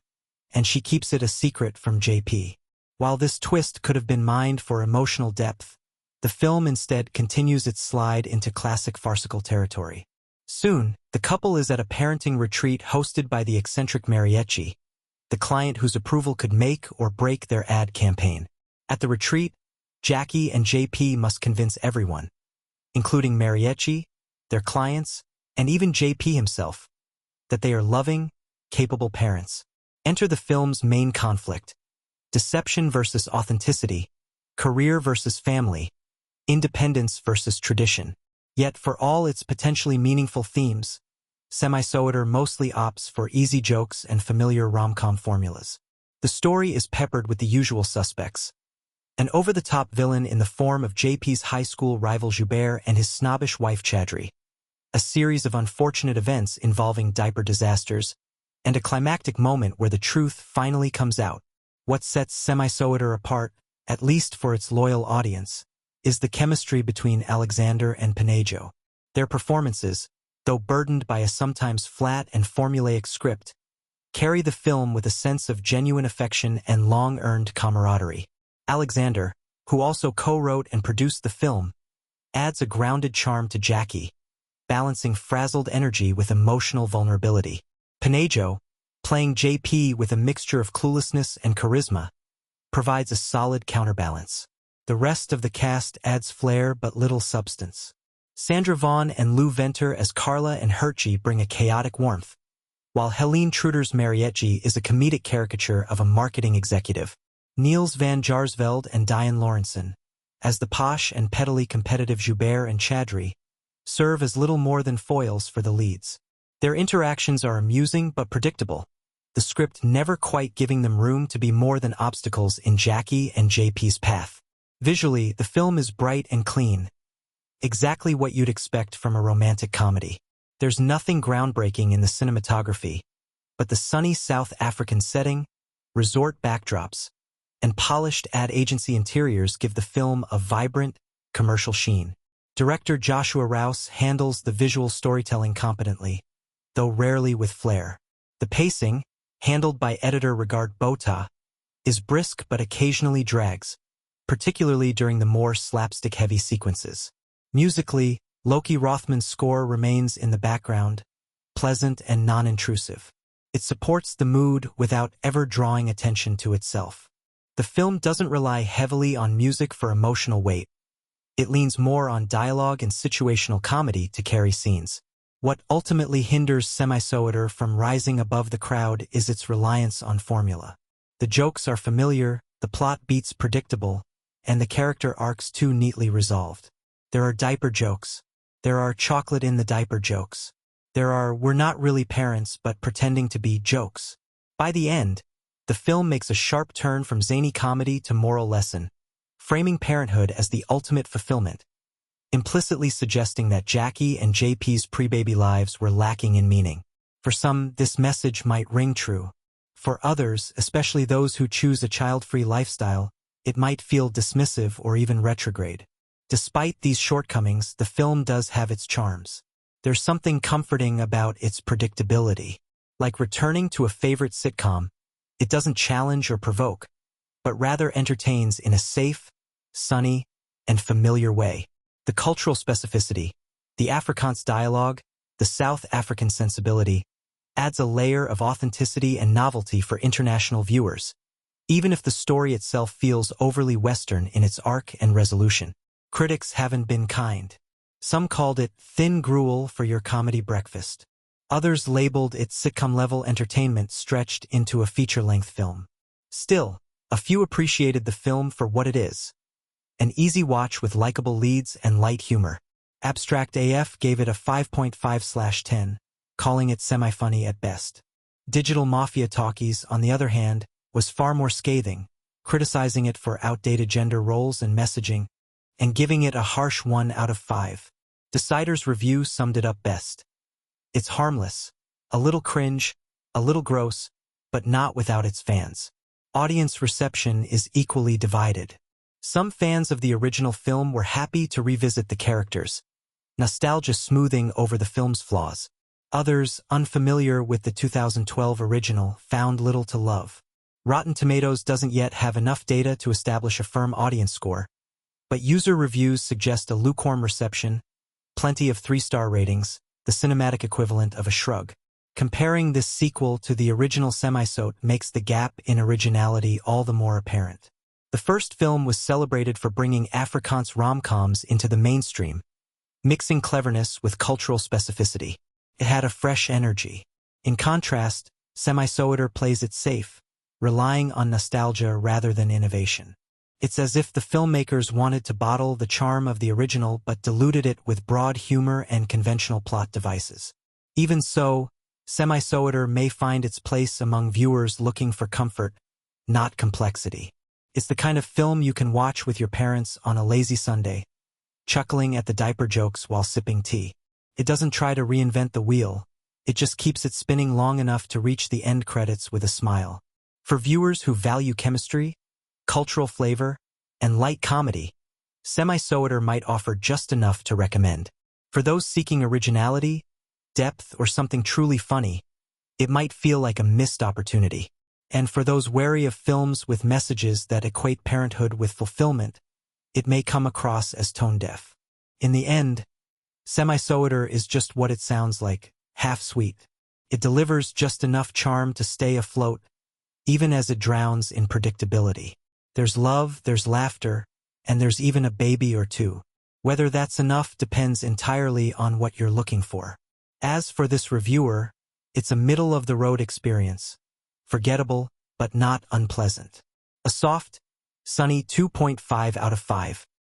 and she keeps it a secret from JP. While this twist could have been mined for emotional depth, the film instead continues its slide into classic farcical territory. Soon, the couple is at a parenting retreat hosted by the eccentric Mariachi, the client whose approval could make or break their ad campaign. At the retreat, Jackie and JP must convince everyone, including Mariachi, their clients, and even JP himself, that they are loving, capable parents. Enter the film's main conflict: deception versus authenticity, career versus family, independence versus tradition. Yet for all its potentially meaningful themes, Semi-Soeter mostly opts for easy jokes and familiar rom-com formulas. The story is peppered with the usual suspects: an over-the-top villain in the form of JP's high school rival Joubert and his snobbish wife Chadri, a series of unfortunate events involving diaper disasters, and a climactic moment where the truth finally comes out. What sets Semi-Soeter apart, at least for its loyal audience, is the chemistry between Alexander and Panagio. Their performances, though burdened by a sometimes flat and formulaic script, carry the film with a sense of genuine affection and long-earned camaraderie. Alexander, who also co-wrote and produced the film, adds a grounded charm to Jackie, balancing frazzled energy with emotional vulnerability. Panagio, playing JP with a mixture of cluelessness and charisma, provides a solid counterbalance. The rest of the cast adds flair but little substance. Sandra Vaughn and Louw as Carla and Hertje bring a chaotic warmth, while Helene Truders Marietje is a comedic caricature of a marketing executive. Niels van Jaarsveld and Diane Lawrenson, as the posh and pettily competitive Joubert and Chadri, serve as little more than foils for the leads. Their interactions are amusing but predictable, the script never quite giving them room to be more than obstacles in Jackie and JP's path. Visually, the film is bright and clean, exactly what you'd expect from a romantic comedy. There's nothing groundbreaking in the cinematography, but the sunny South African setting, resort backdrops, and polished ad agency interiors give the film a vibrant, commercial sheen. Director Joshua Rous handles the visual storytelling competently, though rarely with flair. The pacing, handled by editor Regard Botha, is brisk but occasionally drags, particularly during the more slapstick-heavy sequences. Musically, Loki Rothman's score remains in the background, pleasant and non-intrusive. It supports the mood without ever drawing attention to itself. The film doesn't rely heavily on music for emotional weight. It leans more on dialogue and situational comedy to carry scenes. What ultimately hinders Semi-Soeter from rising above the crowd is its reliance on formula. The jokes are familiar, the plot beats predictable, and the character arcs too neatly resolved. There are diaper jokes. There are chocolate in the diaper jokes. There are we're not really parents but pretending to be jokes. By the end, the film makes a sharp turn from zany comedy to moral lesson, framing parenthood as the ultimate fulfillment, implicitly suggesting that Jackie and JP's pre-baby lives were lacking in meaning. For some, this message might ring true. For others, especially those who choose a child-free lifestyle, it might feel dismissive or even retrograde. Despite these shortcomings, the film does have its charms. There's something comforting about its predictability. Like returning to a favorite sitcom, it doesn't challenge or provoke, but rather entertains in a safe, sunny, and familiar way. The cultural specificity, the Afrikaans dialogue, the South African sensibility, adds a layer of authenticity and novelty for international viewers, even if the story itself feels overly Western in its arc and resolution. Critics haven't been kind. Some called it thin gruel for your comedy breakfast. Others labeled it sitcom-level entertainment stretched into a feature-length film. Still, a few appreciated the film for what it is. An easy watch with likable leads and light humor. Abstract AF gave it a 5.5/10, calling it semi-funny at best. Digital Mafia Talkies, on the other hand, was far more scathing, criticizing it for outdated gender roles and messaging, and giving it a harsh 1 out of 5. Decider's review summed it up best. It's harmless, a little cringe, a little gross, but not without its fans. Audience reception is equally divided. Some fans of the original film were happy to revisit the characters, nostalgia smoothing over the film's flaws. Others, unfamiliar with the 2012 original, found little to love. Rotten Tomatoes doesn't yet have enough data to establish a firm audience score, but user reviews suggest a lukewarm reception, plenty of 3-star ratings, the cinematic equivalent of a shrug. Comparing this sequel to the original Semi-Soeter makes the gap in originality all the more apparent. The first film was celebrated for bringing Afrikaans rom-coms into the mainstream, mixing cleverness with cultural specificity. It had a fresh energy. In contrast, Semi-Soeter plays it safe, relying on nostalgia rather than innovation. It's as if the filmmakers wanted to bottle the charm of the original but diluted it with broad humor and conventional plot devices. Even so, Semi-Soeter may find its place among viewers looking for comfort, not complexity. It's the kind of film you can watch with your parents on a lazy Sunday, chuckling at the diaper jokes while sipping tea. It doesn't try to reinvent the wheel, it just keeps it spinning long enough to reach the end credits with a smile. For viewers who value chemistry, cultural flavor, and light comedy, Semi-Soeter might offer just enough to recommend. For those seeking originality, depth, or something truly funny, it might feel like a missed opportunity. And for those wary of films with messages that equate parenthood with fulfillment, it may come across as tone-deaf. In the end, Semi-Soeter is just what it sounds like, half-sweet. It delivers just enough charm to stay afloat, even as it drowns in predictability. There's love, there's laughter, and there's even a baby or two. Whether that's enough depends entirely on what you're looking for. As for this reviewer, it's a middle-of-the-road experience. Forgettable, but not unpleasant. A soft, sunny 2.5 out of 5.